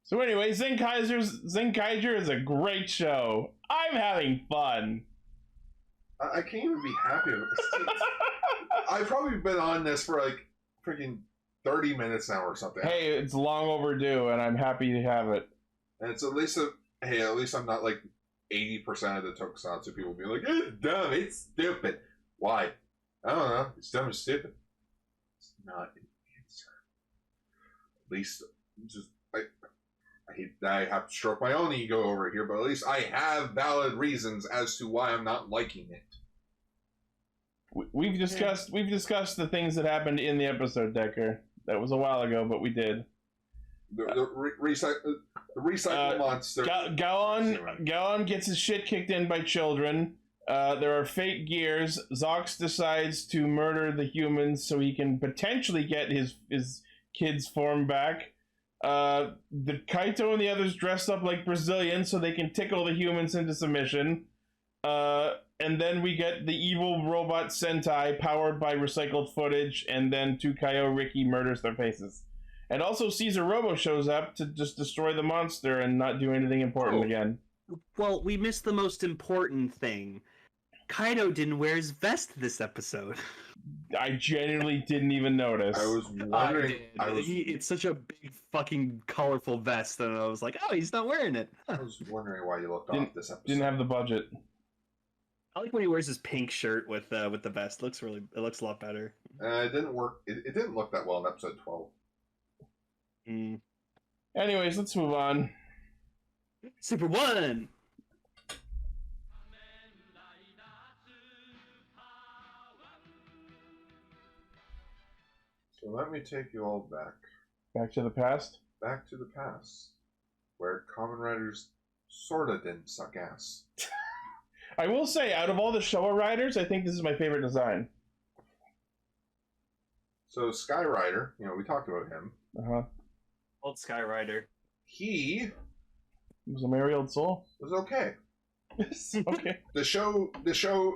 So anyway, Zenkaiger is a great show. I'm having fun. I can't even be happy with this. I've probably been on this for like freaking 30 minutes now or something. Hey, it's long overdue, and I'm happy to have it. And it's at least I'm not like 80% of the tokusatsu people be like, it's dumb, it's stupid. Why? I don't know. It's dumb and stupid. It's not an answer. At least, I hate that I have to stroke my own ego over here, but at least I have valid reasons as to why I'm not liking it. We've discussed the things that happened in the episode, Decker. That was a while ago, but we did. The recycle monster. Gaon gets his shit kicked in by children. There are fake gears. Zox decides to murder the humans so he can potentially get his kid's form back. The Kaito and the others dressed up like Brazilians so they can tickle the humans into submission. And then we get the evil robot Sentai powered by recycled footage, and then Tukayo Riki murders their faces. And also Caesar Robo shows up to just destroy the monster and not do anything important again. Well, we missed the most important thing. Kaito didn't wear his vest this episode. I genuinely didn't even notice. I was wondering. It's such a big fucking colorful vest, and I was like, oh, he's not wearing it. I was wondering why you looked off this episode. Didn't have the budget. I like when he wears his pink shirt with the vest. It looks a lot better. It didn't work. It didn't look that well in episode 12. Anyways, let's move on. Super-1! So let me take you all back. Back to the past? Back to the past. Where Kamen Riders sorta didn't suck ass. I will say, out of all the Showa Riders, I think this is my favorite design. So Sky Rider, we talked about him. Uh-huh. Old Sky Rider. He was a merry old soul. Was okay. Okay. The show,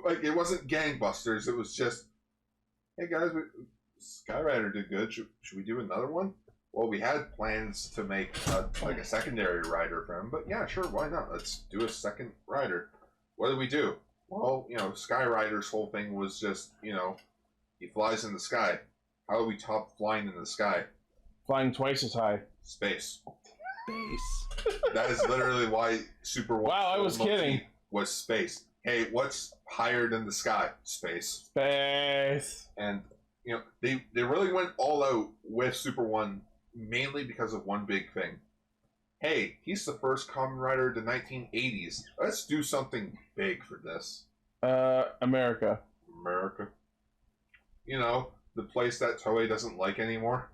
like, it wasn't gangbusters. It was just, hey guys, Sky Rider did good. Should we do another one? Well, we had plans to make a secondary rider for him, but yeah, sure, why not? Let's do a second rider. What did we do? Well, Sky Rider's whole thing was just, he flies in the sky. How do we top flying in the sky? Flying twice as high. Space. Space. That is literally why Super-1 Wow, I was kidding. Was space. Hey, what's higher than the sky? Space. Space. And, they really went all out with Super-1 mainly because of one big thing. Hey, he's the first Kamen Rider of the 1980s. Let's do something big for this. America. America. The place that Toei doesn't like anymore.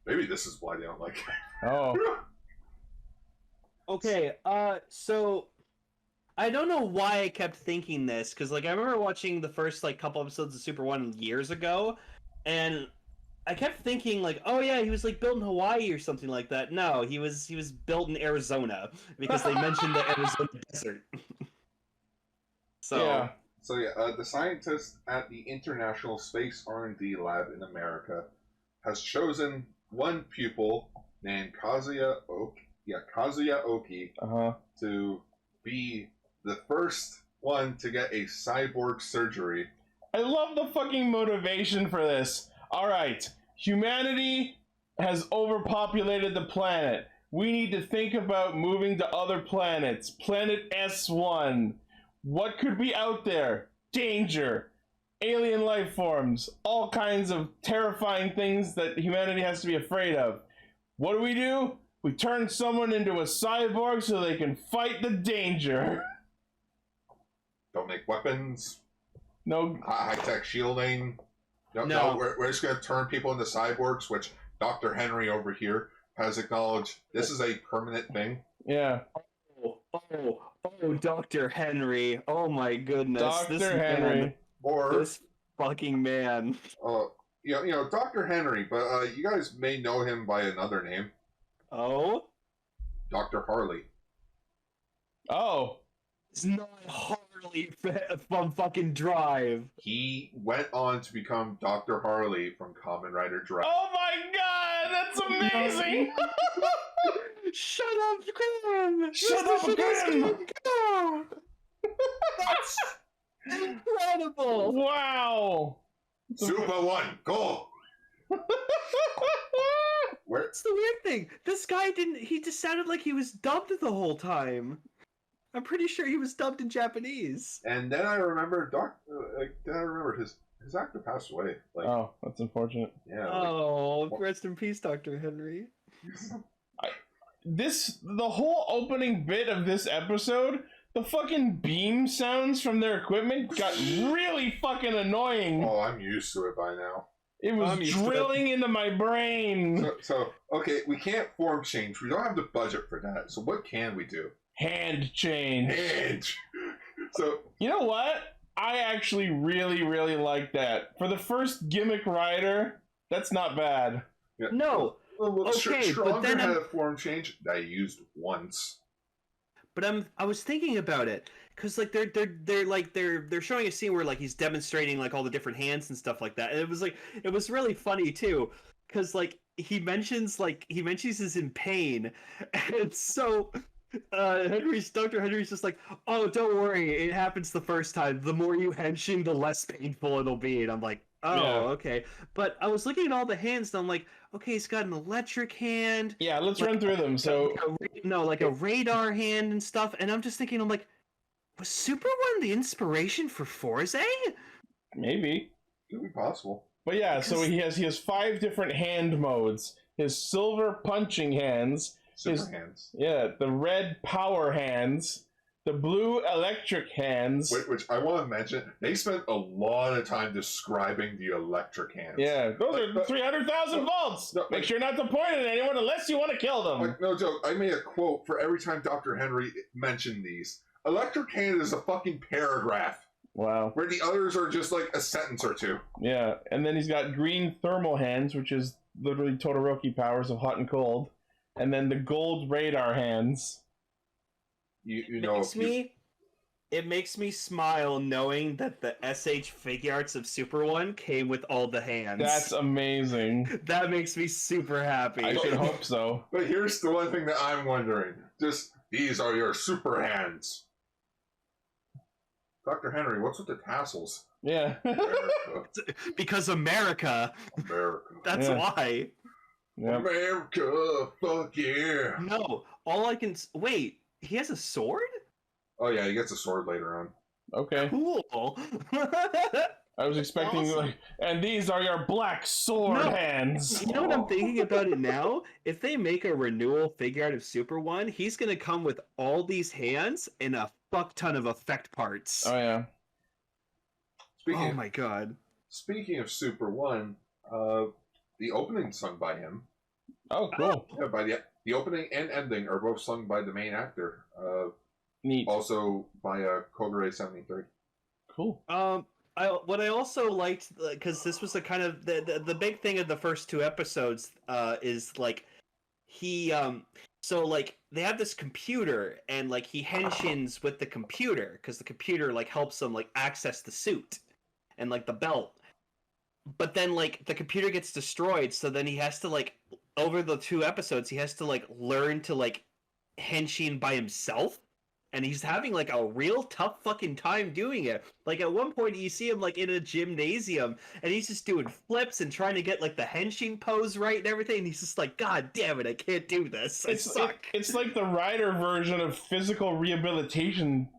Maybe this is why they don't like it. Oh. Okay, so I don't know why I kept thinking this, because I remember watching the first couple episodes of Super-1 years ago, and I kept thinking oh yeah, he was built in Hawaii or something like that. No, he was built in Arizona because they mentioned the Arizona desert. Yeah. So the scientist at the International Space R&D Lab in America has chosen one pupil named Kazuya Oki to be the first one to get a cyborg surgery. I love the fucking motivation for this. all right, humanity has overpopulated the planet. We need to think about moving to other planets. Planet S1. What could be out there? Danger. Alien life forms. All kinds of terrifying things that humanity has to be afraid of. What do? We turn someone into a cyborg so they can fight the danger. Don't make weapons. No. High-tech shielding. No, we're just going to turn people into cyborgs, which Dr. Henry over here has acknowledged this is a permanent thing. Yeah. Oh, Dr. Henry. Oh my goodness. Dr. Henry. This fucking man. Dr. Henry, but you guys may know him by another name. Oh? Dr. Harley. Oh. It's not Harley from fucking Drive. He went on to become Dr. Harley from Kamen Rider Drive. Oh my god, that's amazing! Shut up, Graham! Shut up, Graham! That's incredible! Wow! Super-1, go! What's the weird thing? This guy he just sounded like he was dubbed the whole time. I'm pretty sure he was dubbed in Japanese. And then I remember his actor passed away. Oh, that's unfortunate. Yeah. Rest in peace, Dr. Henry. The whole opening bit of this episode, the fucking beam sounds from their equipment got really fucking annoying. Oh, I'm used to it by now. It was drilling into my brain. So, okay, we can't form change. We don't have the budget for that. So what can we do? Hand change. So, you know what? I actually really, really like that. For the first gimmick rider, that's not bad. Yeah. No. Okay, but then had a form change that I used once. But I was thinking about it because like they're showing a scene where like he's demonstrating like all the different hands and stuff like that, and it was really funny too because like he mentions he's in pain, and so Dr. Henry's just like, oh, don't worry, it happens the first time. The more you henshin, the less painful it'll be. And I'm like, oh, yeah. Okay. But I was looking at all the hands, and I'm like, okay, he's got an electric hand. Yeah, let's run through them. So a radar hand and stuff. And I'm just thinking, I'm like, was Super-1 the inspiration for Forze? Maybe. Could be possible. But yeah, so he has 5 different hand modes. His silver punching hands. Hands. Yeah, the red power hands, the blue electric hands. Which I want to mention, they spent a lot of time describing the electric hands. Yeah, those are 300,000 volts. Make sure not to point at anyone unless you want to kill them. No joke, I made a quote for every time Dr. Henry mentioned these. Electric hand is a fucking paragraph. Wow. Where the others are just like a sentence or two. Yeah, and then he's got green thermal hands, which is literally Todoroki powers of hot and cold. And then the gold radar hands. It makes me smile knowing that the SH figure arts of Super-1 came with all the hands. That's amazing. That makes me super happy. I should hope so. But here's the one thing that I'm wondering. These are your super hands. Dr. Henry, what's with the tassels? Yeah. Because America. That's why. Yep. America, fuck yeah. No, wait, he has a sword? Oh yeah, he gets a sword later on. Okay. Cool. I was expecting and these are your black sword hands. You know what I'm thinking about it now? If they make a renewal figure out of Super-1, he's gonna come with all these hands and a fuck ton of effect parts. Oh yeah. My god. Speaking of Super-1, the opening sung by him. Oh, cool. Yeah, by the opening and ending are both sung by the main actor. Neat. Also by Kogure 73. Cool. What I also liked, because this was the kind of the big thing of the first 2 episodes, is like so like they have this computer and like he henshins with the computer because the computer like helps him like access the suit and like the belt. But then, like, the computer gets destroyed, so then he has to, like, over the 2 episodes, he has to, like, learn to, like, henshin by himself and he's having like a real tough fucking time doing it. Like at one point you see him like in a gymnasium and he's just doing flips and trying to get like the henshin pose right and everything, and he's just like, God damn it, I can't do this. I suck. It's like the Rider version of physical rehabilitation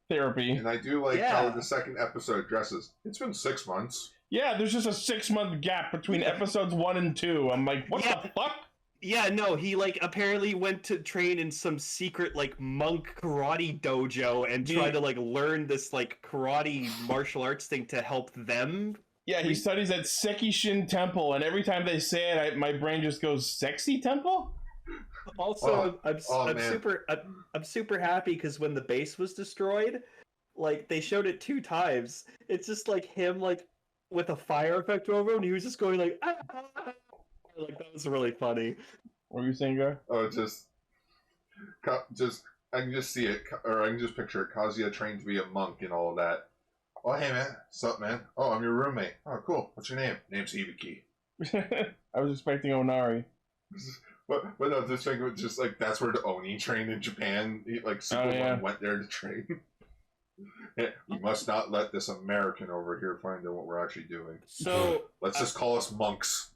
therapy. And I do like how the second episode addresses, it's been 6 months. Yeah, there's just a 6-month gap between episodes 1 and 2. I'm like, what the fuck? Yeah, no, he like apparently went to train in some secret like monk karate dojo and tried to like learn this like karate martial arts thing to help them. Yeah, he studies at Sekishin Temple, and every time they say it, my brain just goes, "Sexy Temple." Also, I'm super happy because when the base was destroyed, like they showed it 2 times. It's just like him like with a fire effect over him, and he was just going like, ah! Like that was really funny. What were you saying, Gar? Oh, I can just see it, or I can just picture it. Kazuya trained to be a monk and all of that. Oh, hey man, what's up, man? Oh, I'm your roommate. Oh, cool. What's your name? Name's Hibiki. I was expecting Onari. But no, this thing was just like that's where the Oni trained in Japan. Like Super-1 went there to train. We must not let this American over here find out what we're actually doing. So let's just call us monks.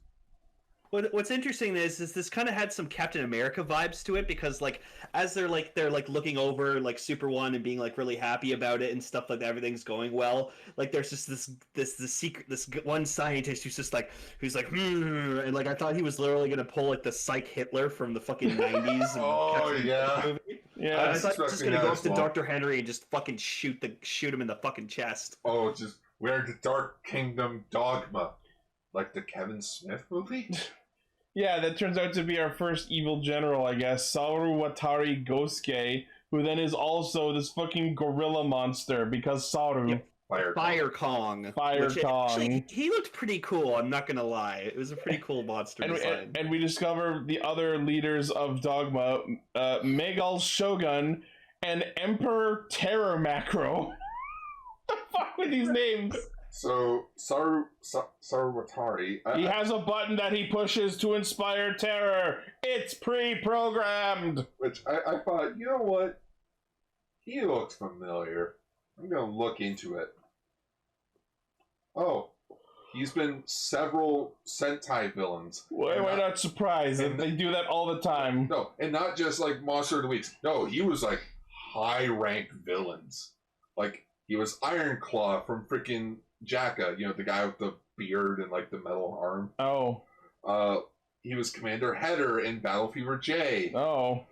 What's interesting is this kind of had some Captain America vibes to it, because like as they're looking over like Super-1 and being like really happy about it and stuff like that, everything's going well. Like there's just this one scientist who's like and like I thought he was literally gonna pull like the Psych Hitler from the fucking 90s. Oh yeah, movie. Yeah. I thought he was just gonna go up to Dr. Henry and just fucking shoot him in the fucking chest. Oh, just we're the Dark Kingdom dogma, like the Kevin Smith movie. Yeah, that turns out to be our first evil general, I guess. Saru Watari Gosuke, who then is also this fucking gorilla monster, because Saru. Yep. Fire Kong. Actually, he looked pretty cool, I'm not gonna lie. It was a pretty cool monster design. And we discover the other leaders of Dogma, Megal Shogun and Emperor Terror Macro. What the fuck with these names? So, Saru Watari... He has a button that he pushes to inspire terror. It's pre-programmed. Which I thought, you know what? He looks familiar. I'm going to look into it. Oh, he's been several Sentai villains. Why not surprised? They do that all the time. No, and not just like Monster of the Weeks. No, he was like high-ranked villains. Like, he was Iron Claw from freaking Jacka, you know, the guy with the beard and like the metal arm. Oh. He was Commander Header in Battle Fever J. Oh.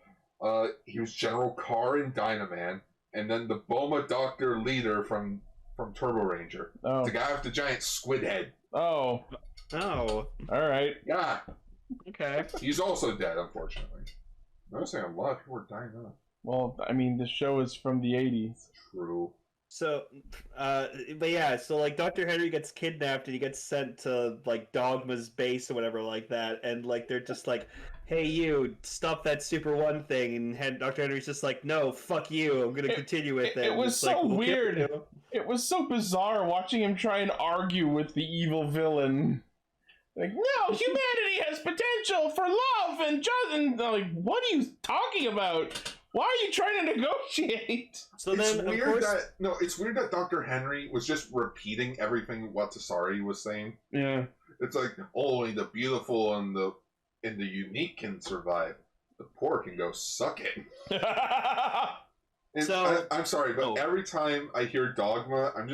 He was General Carr in Dynaman, and then the Boma Doctor leader from Turbo Ranger. Oh. The guy with the giant squid head. Oh. Oh. All right. Yeah. Okay. He's also dead, unfortunately. Noticing a lot of people are dying off. Well, I mean, the show is from the 80s. True. So, but yeah, so like Dr. Henry gets kidnapped and he gets sent to like Dogma's base or whatever like that, and like they're just like, "Hey, you, stop that Super-1 thing," and Dr. Henry's just like, "No, fuck you, I'm gonna continue with it." It was so like, weird. It was so bizarre watching him try and argue with the evil villain. Like, no, humanity has potential for love and justice. And like, what are you talking about? Why are you trying to negotiate? So then, it's weird that Dr. Henry was just repeating everything what Tasari was saying. Yeah. It's like only the beautiful and the unique can survive. The poor can go suck it. So I'm sorry, but every time I hear Dogma, I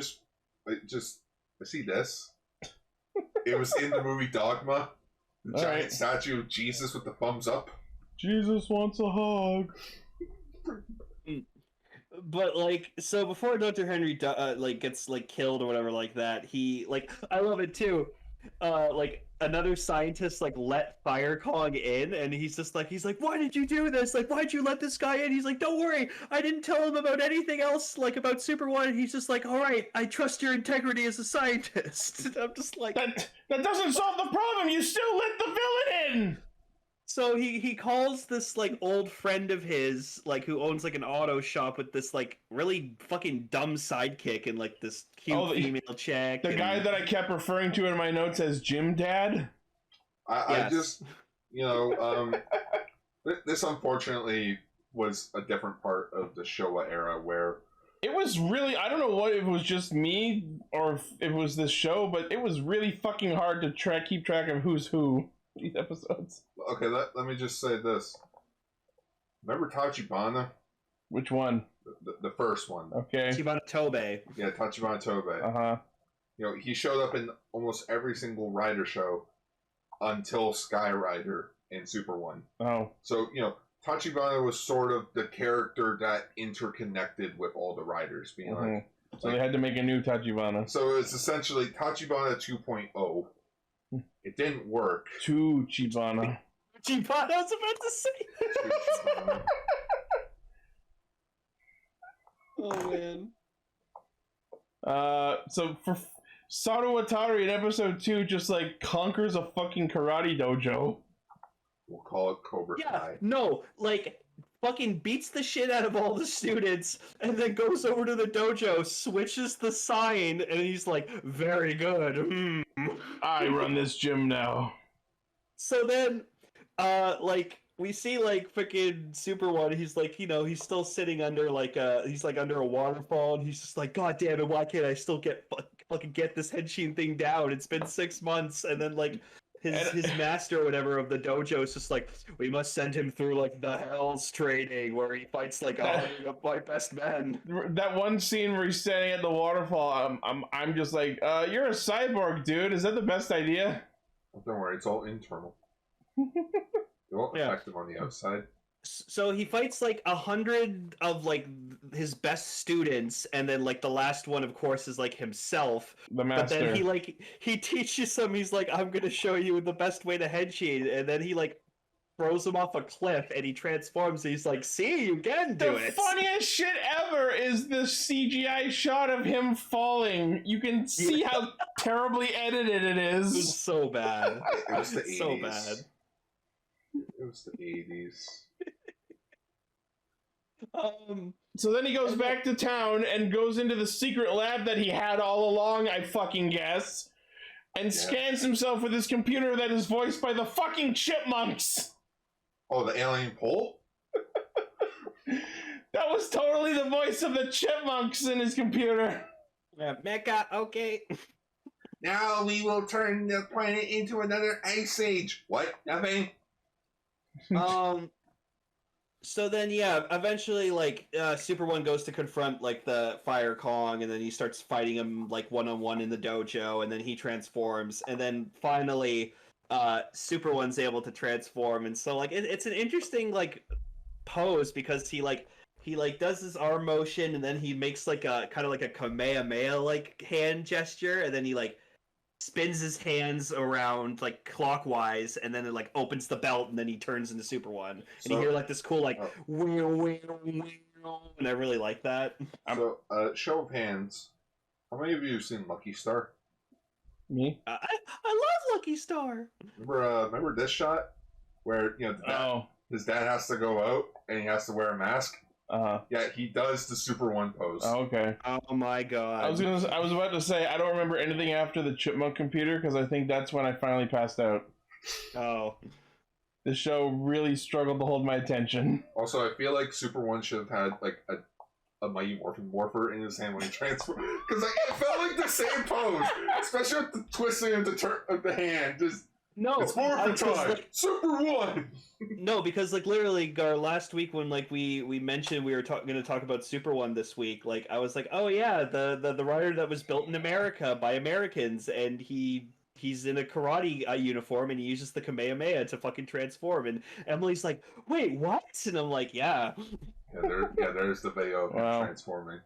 see this. It was in the movie Dogma. The giant statue of Jesus with the thumbs up. Jesus wants a hug. But like, so before Dr. Henry gets like killed or whatever like that, he like, I love it too. Like another scientist like let Fire Kong in, and he's like, "Why did you do this? Like, why'd you let this guy in?" He's like, "Don't worry, I didn't tell him about anything else like about Super-1." And he's just like, "All right, I trust your integrity as a scientist." And I'm just like, that doesn't solve the problem. You still let the villain in. So he calls this like old friend of his, like who owns like an auto shop with this like really fucking dumb sidekick and like this cute female chick. The guy that I kept referring to in my notes as Jim Dad. I just, you know, this unfortunately was a different part of the Showa era where It was really, I don't know what, if it was just me or if it was this show, but it was really fucking hard to keep track of who's who these episodes. okay, let me just say this. Remember Tachibana? Which one? The first one. Okay. Tachibana Tobe. Yeah, Tachibana Tobe. Uh-huh. You know, he showed up in almost every single Rider show until Sky Rider in Super 1. Oh. So, you know, Tachibana was sort of the character that interconnected with all the Riders, being like... So they had to make a new Tachibana. So it's essentially Tachibana 2.0. It didn't work. Two Chibana. Tachibana, I was about to say. Tachibana. Oh, man. So for Sato Atari in episode 2 just like conquers a fucking karate dojo. We'll call it Cobra Yeah, Kai. no, like, fucking beats the shit out of all the students, and then goes over to the dojo, switches the sign, and he's like, very good. I run this gym now. So then, like, we see, like, freaking Super 1, he's like, you know, he's still sitting under, like, he's, like, under a waterfall, and he's just like, God damn it, why can't I still fucking get this Henshin thing down? It's been 6 months, and then, like, his master or whatever of the dojo is just like, we must send him through like the Hell's training where he fights like 100 of my best men. That one scene where he's standing at the waterfall, I'm just like, you're a cyborg, dude. Is that the best idea? Don't worry, it's all internal. It won't affect him on the outside. So he fights like 100 of like his best students, and then like the last one, of course, is like himself. The master. But then he teaches him. He's like, I'm gonna show you the best way to Henshin, and then he like throws him off a cliff, and he transforms. And he's like, see, you can do it. The funniest shit ever is the CGI shot of him falling. You can see how terribly edited it It was is. so bad. It was the 80s. So bad. It was the 80s. So then he goes back to town and goes into the secret lab that he had all along, I fucking guess, and scans himself with his computer that is voiced by the fucking chipmunks. Oh, the alien pole? That was totally the voice of the chipmunks in his computer. Yeah, Mecha, okay. Now we will turn the planet into another ice age. What? Nothing? So then, yeah, eventually, like, Super 1 goes to confront, like, the Fire Kong, and then he starts fighting him, like, one-on-one in the dojo, and then he transforms, and then finally, Super 1's able to transform, and so, like, it's an interesting, like, pose, because he does this arm motion, and then he makes, like, a, kind of like a Kamehameha, like, hand gesture, and then he, like, spins his hands around like clockwise, and then it like opens the belt, and then he turns into Super 1, and you hear like this cool like and I really like that. So, show of hands. How many of you have seen Lucky Star? Me? I love Lucky Star. Remember this shot where his dad has to go out and he has to wear a mask? Yeah, he does the Super 1 pose. Oh, okay. Oh my god. I was about to say I don't remember anything after the chipmunk computer because I think that's when I finally passed out. Oh. The show really struggled to hold my attention. Also, I feel like Super 1 should have had like a Mighty Morphin Morpher in his hand when he transformed, because like, it felt like the same pose, especially with the twisting of the hand. Just no, it's Morphin time. Like, Super 1. No, because like literally, Gar, last week when like we mentioned we were going to talk about Super 1 this week, like I was like, oh yeah, the rider that was built in America by Americans, and he's in a karate uniform, and he uses the Kamehameha to fucking transform, and Emily's like, wait, what? And I'm like, yeah. There's the video of him transforming.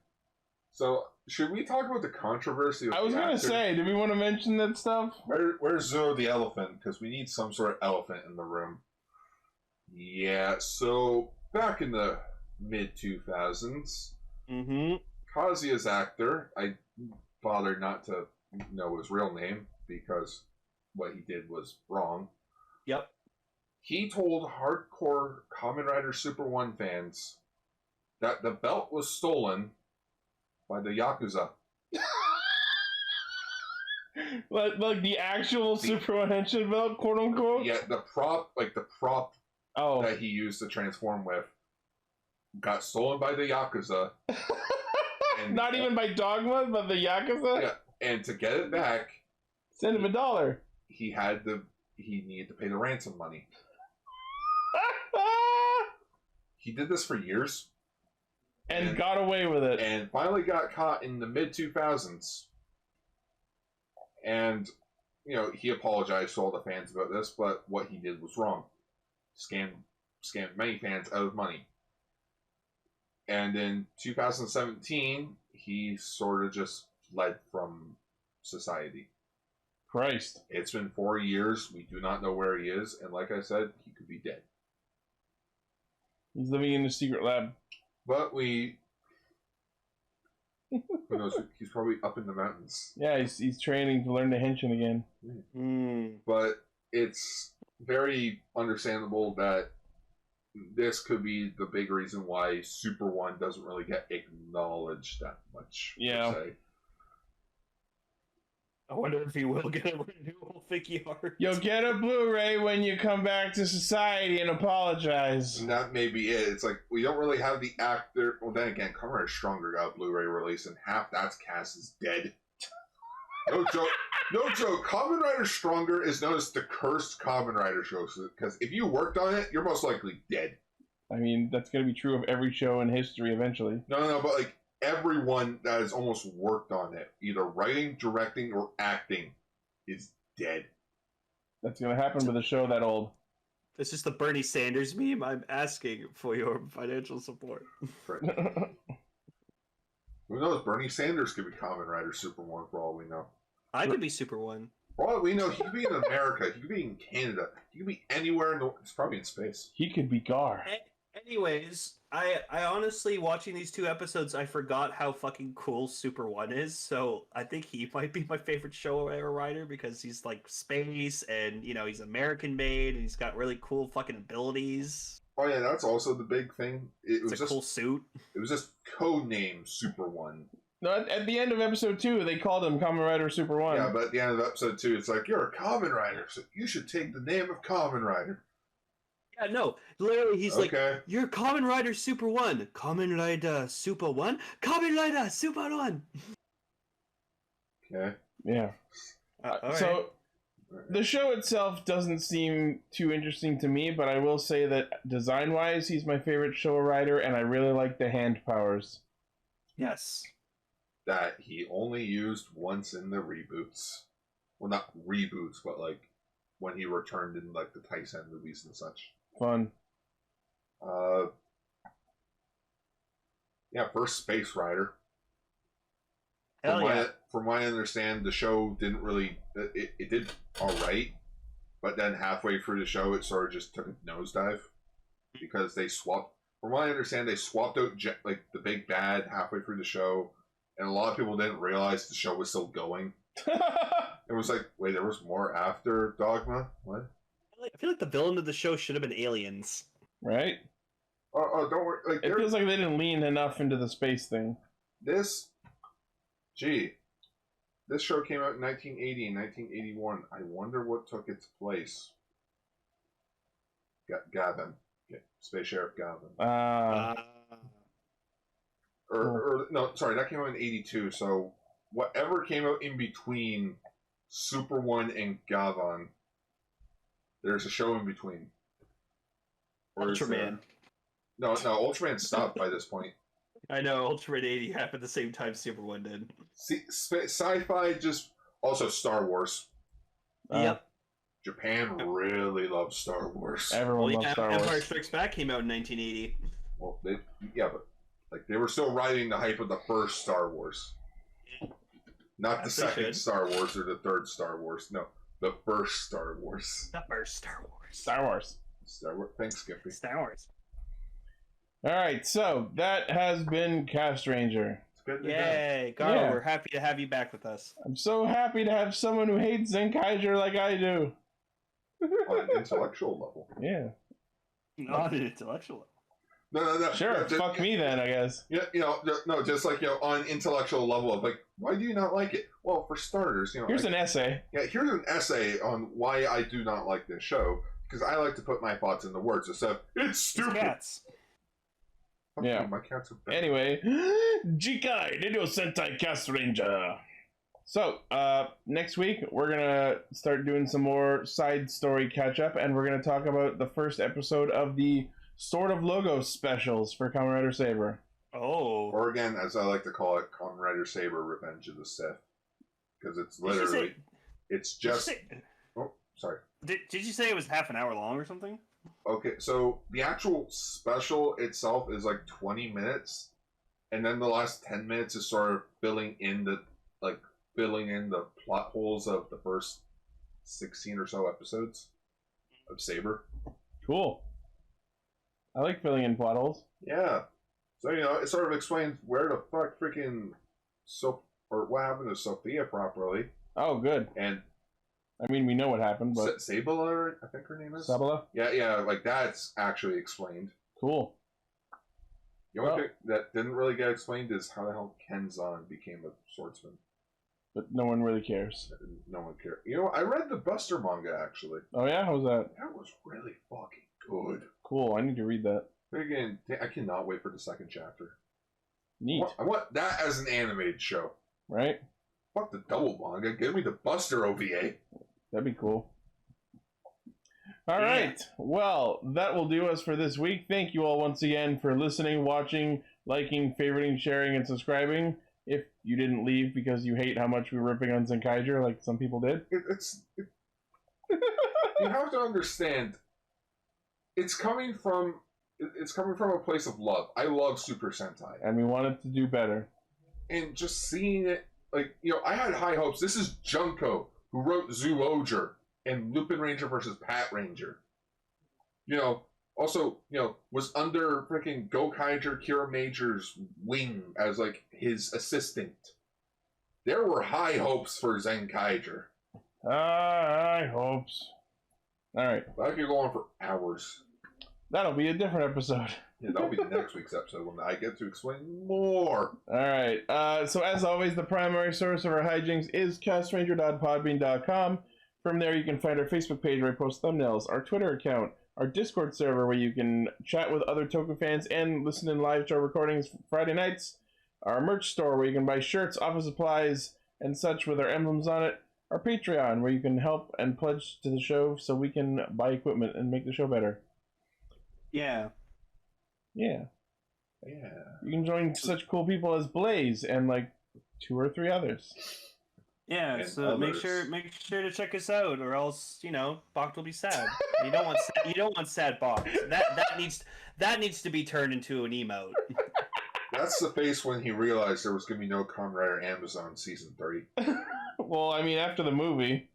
So, should we talk about the controversy of I was going to say, do we want to mention that stuff? Where's Zoro the elephant? Because we need some sort of elephant in the room. Yeah, so back in the mid-2000s, Kazuya's actor, I bothered not to know his real name because what he did was wrong. Yep. He told hardcore Kamen Rider Super-1 fans that the belt was stolen by the Yakuza. like the actual Super 1 Henshin belt, quote unquote? Yeah, the prop Oh. that he used to transform with got stolen by the Yakuza. And, Not even by Dogma, but the Yakuza? Yeah, and to get it back, Send him $1. he needed to pay the ransom money. He did this for years. And got away with it. And finally got caught in the mid-2000s. And, you know, he apologized to all the fans about this, but what he did was wrong. Scammed many fans out of money. And in 2017, he sort of just fled from society. Christ. It's been 4 years. We do not know where he is. And like I said, he could be dead. He's living in the secret lab. But who knows? He's probably up in the mountains. Yeah, he's training to learn the henshin again. But it's very understandable that this could be the big reason why Super-1 doesn't really get acknowledged that much. Yeah. Per se. I wonder if he will get a renewal figure art. You'll get a Blu-ray when you come back to society and apologize. And that may be it. It's like, we don't really have the actor. Well, then again, Kamen Rider Stronger got a Blu-ray release, and half that cast is dead. No joke. No joke. Kamen Rider Stronger is known as the cursed Kamen Rider show, because if you worked on it, you're most likely dead. I mean, that's going to be true of every show in history eventually. No, but like, everyone that has almost worked on it, either writing, directing, or acting, is dead. That's going to happen with a show that old. This is the Bernie Sanders meme. I'm asking for your financial support. Right. Who knows? Bernie Sanders could be Kamen Rider Super-1 for all we know. I could be Super-1. For all we know, he could be in America. He could be in Canada. He could be anywhere in the world. He's probably in space. He could be Gar. Anyways, I honestly, watching these 2 episodes, I forgot how fucking cool Super-1 is, so I think he might be my favorite Showa rider because he's like space and, you know, he's American made and he's got really cool fucking abilities. Oh yeah, that's also the big thing. It was It's a just cool suit. It was just codename Super-1. No, at the end of episode 2, they called him Kamen Rider Super-1. Yeah, but at the end of episode 2, it's like, you're a Kamen Rider, so you should take the name of Kamen Rider. Yeah, no, literally, he's Okay. like, "You're Kamen Rider Super-1, Kamen Rider Super-1, Kamen Rider Super-1." Okay. Yeah. All So, right. the show itself doesn't seem too interesting to me, but I will say that design-wise, he's my favorite Showa rider, and I really like the hand powers. Yes. That he only used once in the reboots. Well, not reboots, but like when he returned in like the Tyson movies and such. Fun. Yeah, first Space Rider. Hell yeah. From what I understand, the show didn't really. It did alright, but then halfway through the show, it sort of just took a nosedive because they swapped. From what I understand, they swapped out like the big bad halfway through the show, and a lot of people didn't realize the show was still going. It was like, wait, there was more after Dogma? What? I feel like the villain of the show should have been aliens. Right? Oh, don't worry. Like, It feels like they didn't lean enough into the space thing. this show came out in 1980 and 1981. I wonder what took its place. Gavin. Okay. Space Sheriff Gavin. No, sorry, that came out in 82, so whatever came out in between Super-1 and Gavin, there's a show in between. Or is Ultraman. No, Ultraman stopped by this point. I know, Ultraman 80 happened at the same time Super-1 did. See, sci-fi just... Also, Star Wars. Yep. Japan really loves Star Wars. Everyone loves Star Empire Wars. Strikes Back came out in 1980. Well, but like they were still riding the hype of the first Star Wars. Not the As they second should. Star Wars or the third Star Wars. No, the first Star Wars. The first Star Wars. Star Wars. Star Wars. Thanks, Skippy. Star Wars. Alright, so that has been Castranger. It's good to go. Yay, Garo, Yeah. we're happy to have you back with us. I'm so happy to have someone who hates Zenkaiger like I do. On an intellectual level. Yeah. Not an intellectual. No. Sure, No, fuck me then, I guess. Yeah, no, just like on an intellectual level of like, why do you not like it? Well, for starters, Here's an essay. Yeah, here's an essay on why I do not like this show, because I like to put my thoughts into words. So it's stupid. Cats. Yeah. My cat's a bad. Anyway, Kikai, Radio Sentai Castranger. So, next week, we're going to start doing some more side story catch-up, and we're going to talk about the first episode of the Sword of Logos specials for Kamen Rider Saber. Oh. Or again, as I like to call it, Kamen Rider Saber Revenge of the Sith. Because it's literally... It's just... Oh, sorry. Did you say it was half an hour long or something? Okay, so the actual special itself is like 20 minutes, and then the last 10 minutes is sort of filling in the plot holes of the first 16 or so episodes of Saber. Cool. I like filling in plot holes. Yeah. So, it sort of explains where the fuck freaking or what happened to Sophia properly. Oh, good. And I mean, we know what happened, but... Sabela, I think her name is? Sabela? Yeah, like that's actually explained. Cool. The only thing that didn't really get explained is how the hell Kenzan became a swordsman. But no one really cares. No one cared. I read the Buster manga, actually. Oh, yeah? How was that? That was really fucking good. Cool, I need to read that. Again, I cannot wait for the second chapter. Neat. I want that as an animated show. Right? Fuck the double manga. Give me the Buster OVA. That'd be cool. All right. Well, that will do us for this week. Thank you all once again for listening, watching, liking, favoriting, sharing, and subscribing. If you didn't leave because you hate how much we were ripping on Zenkaiger like some people did. You have to understand, it's coming from a place of love. I love Super Sentai. And we wanted to do better. And just seeing it, I had high hopes. This is Junko, who wrote Zoologer and Lupin Ranger versus Pat Ranger. Also, was under freaking Gokaiger Kira Major's wing as, his assistant. There were high hopes for Zenkaiger. High hopes. All right. But I could go on for hours. That'll be a different episode. Yeah, that'll be next week's episode when I get to explain more. All right. So as always, the primary source of our hijinks is castranger.podbean.com. From there, you can find our Facebook page where I post thumbnails, our Twitter account, our Discord server where you can chat with other Toku fans and listen in live to our recordings Friday nights, our merch store where you can buy shirts, office supplies, and such with our emblems on it, our Patreon where you can help and pledge to the show so we can buy equipment and make the show better. Yeah. Yeah. Yeah. You can join such cool people as Blaze and 2 or 3 others. Yeah, And so make sure to check us out, or else Bach will be sad. You don't want sad Bach. That needs to be turned into an emote. That's the face when he realized there was going to be no Kamen Rider Amazon Season 3. Well, I mean, after the movie.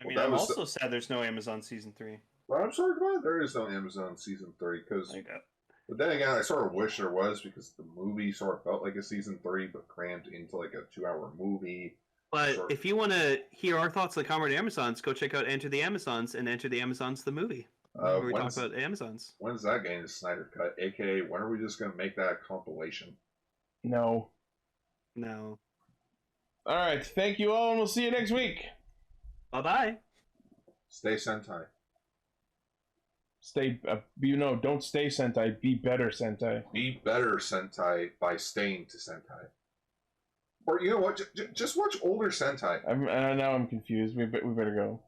I'm also sad there's no Amazon Season 3. Well, I'm sort of glad there is no Amazon Season 3, because... But then again, I sort of wish there was, because the movie sort of felt like a Season 3, but crammed into a 2-hour movie. But if you want to hear our thoughts on Kamen Rider Amazons, go check out Enter the Amazons and Enter the Amazons the movie. Where we talk about Amazons. When's that getting the Snyder Cut? AKA, when are we just going to make that a compilation? No. No. All right. Thank you all, and we'll see you next week. Bye-bye. Stay Sentai. Don't stay Sentai. Be better Sentai. Be better Sentai by staying to Sentai. Or you know what? Just watch older Sentai. Now I'm confused. We better go.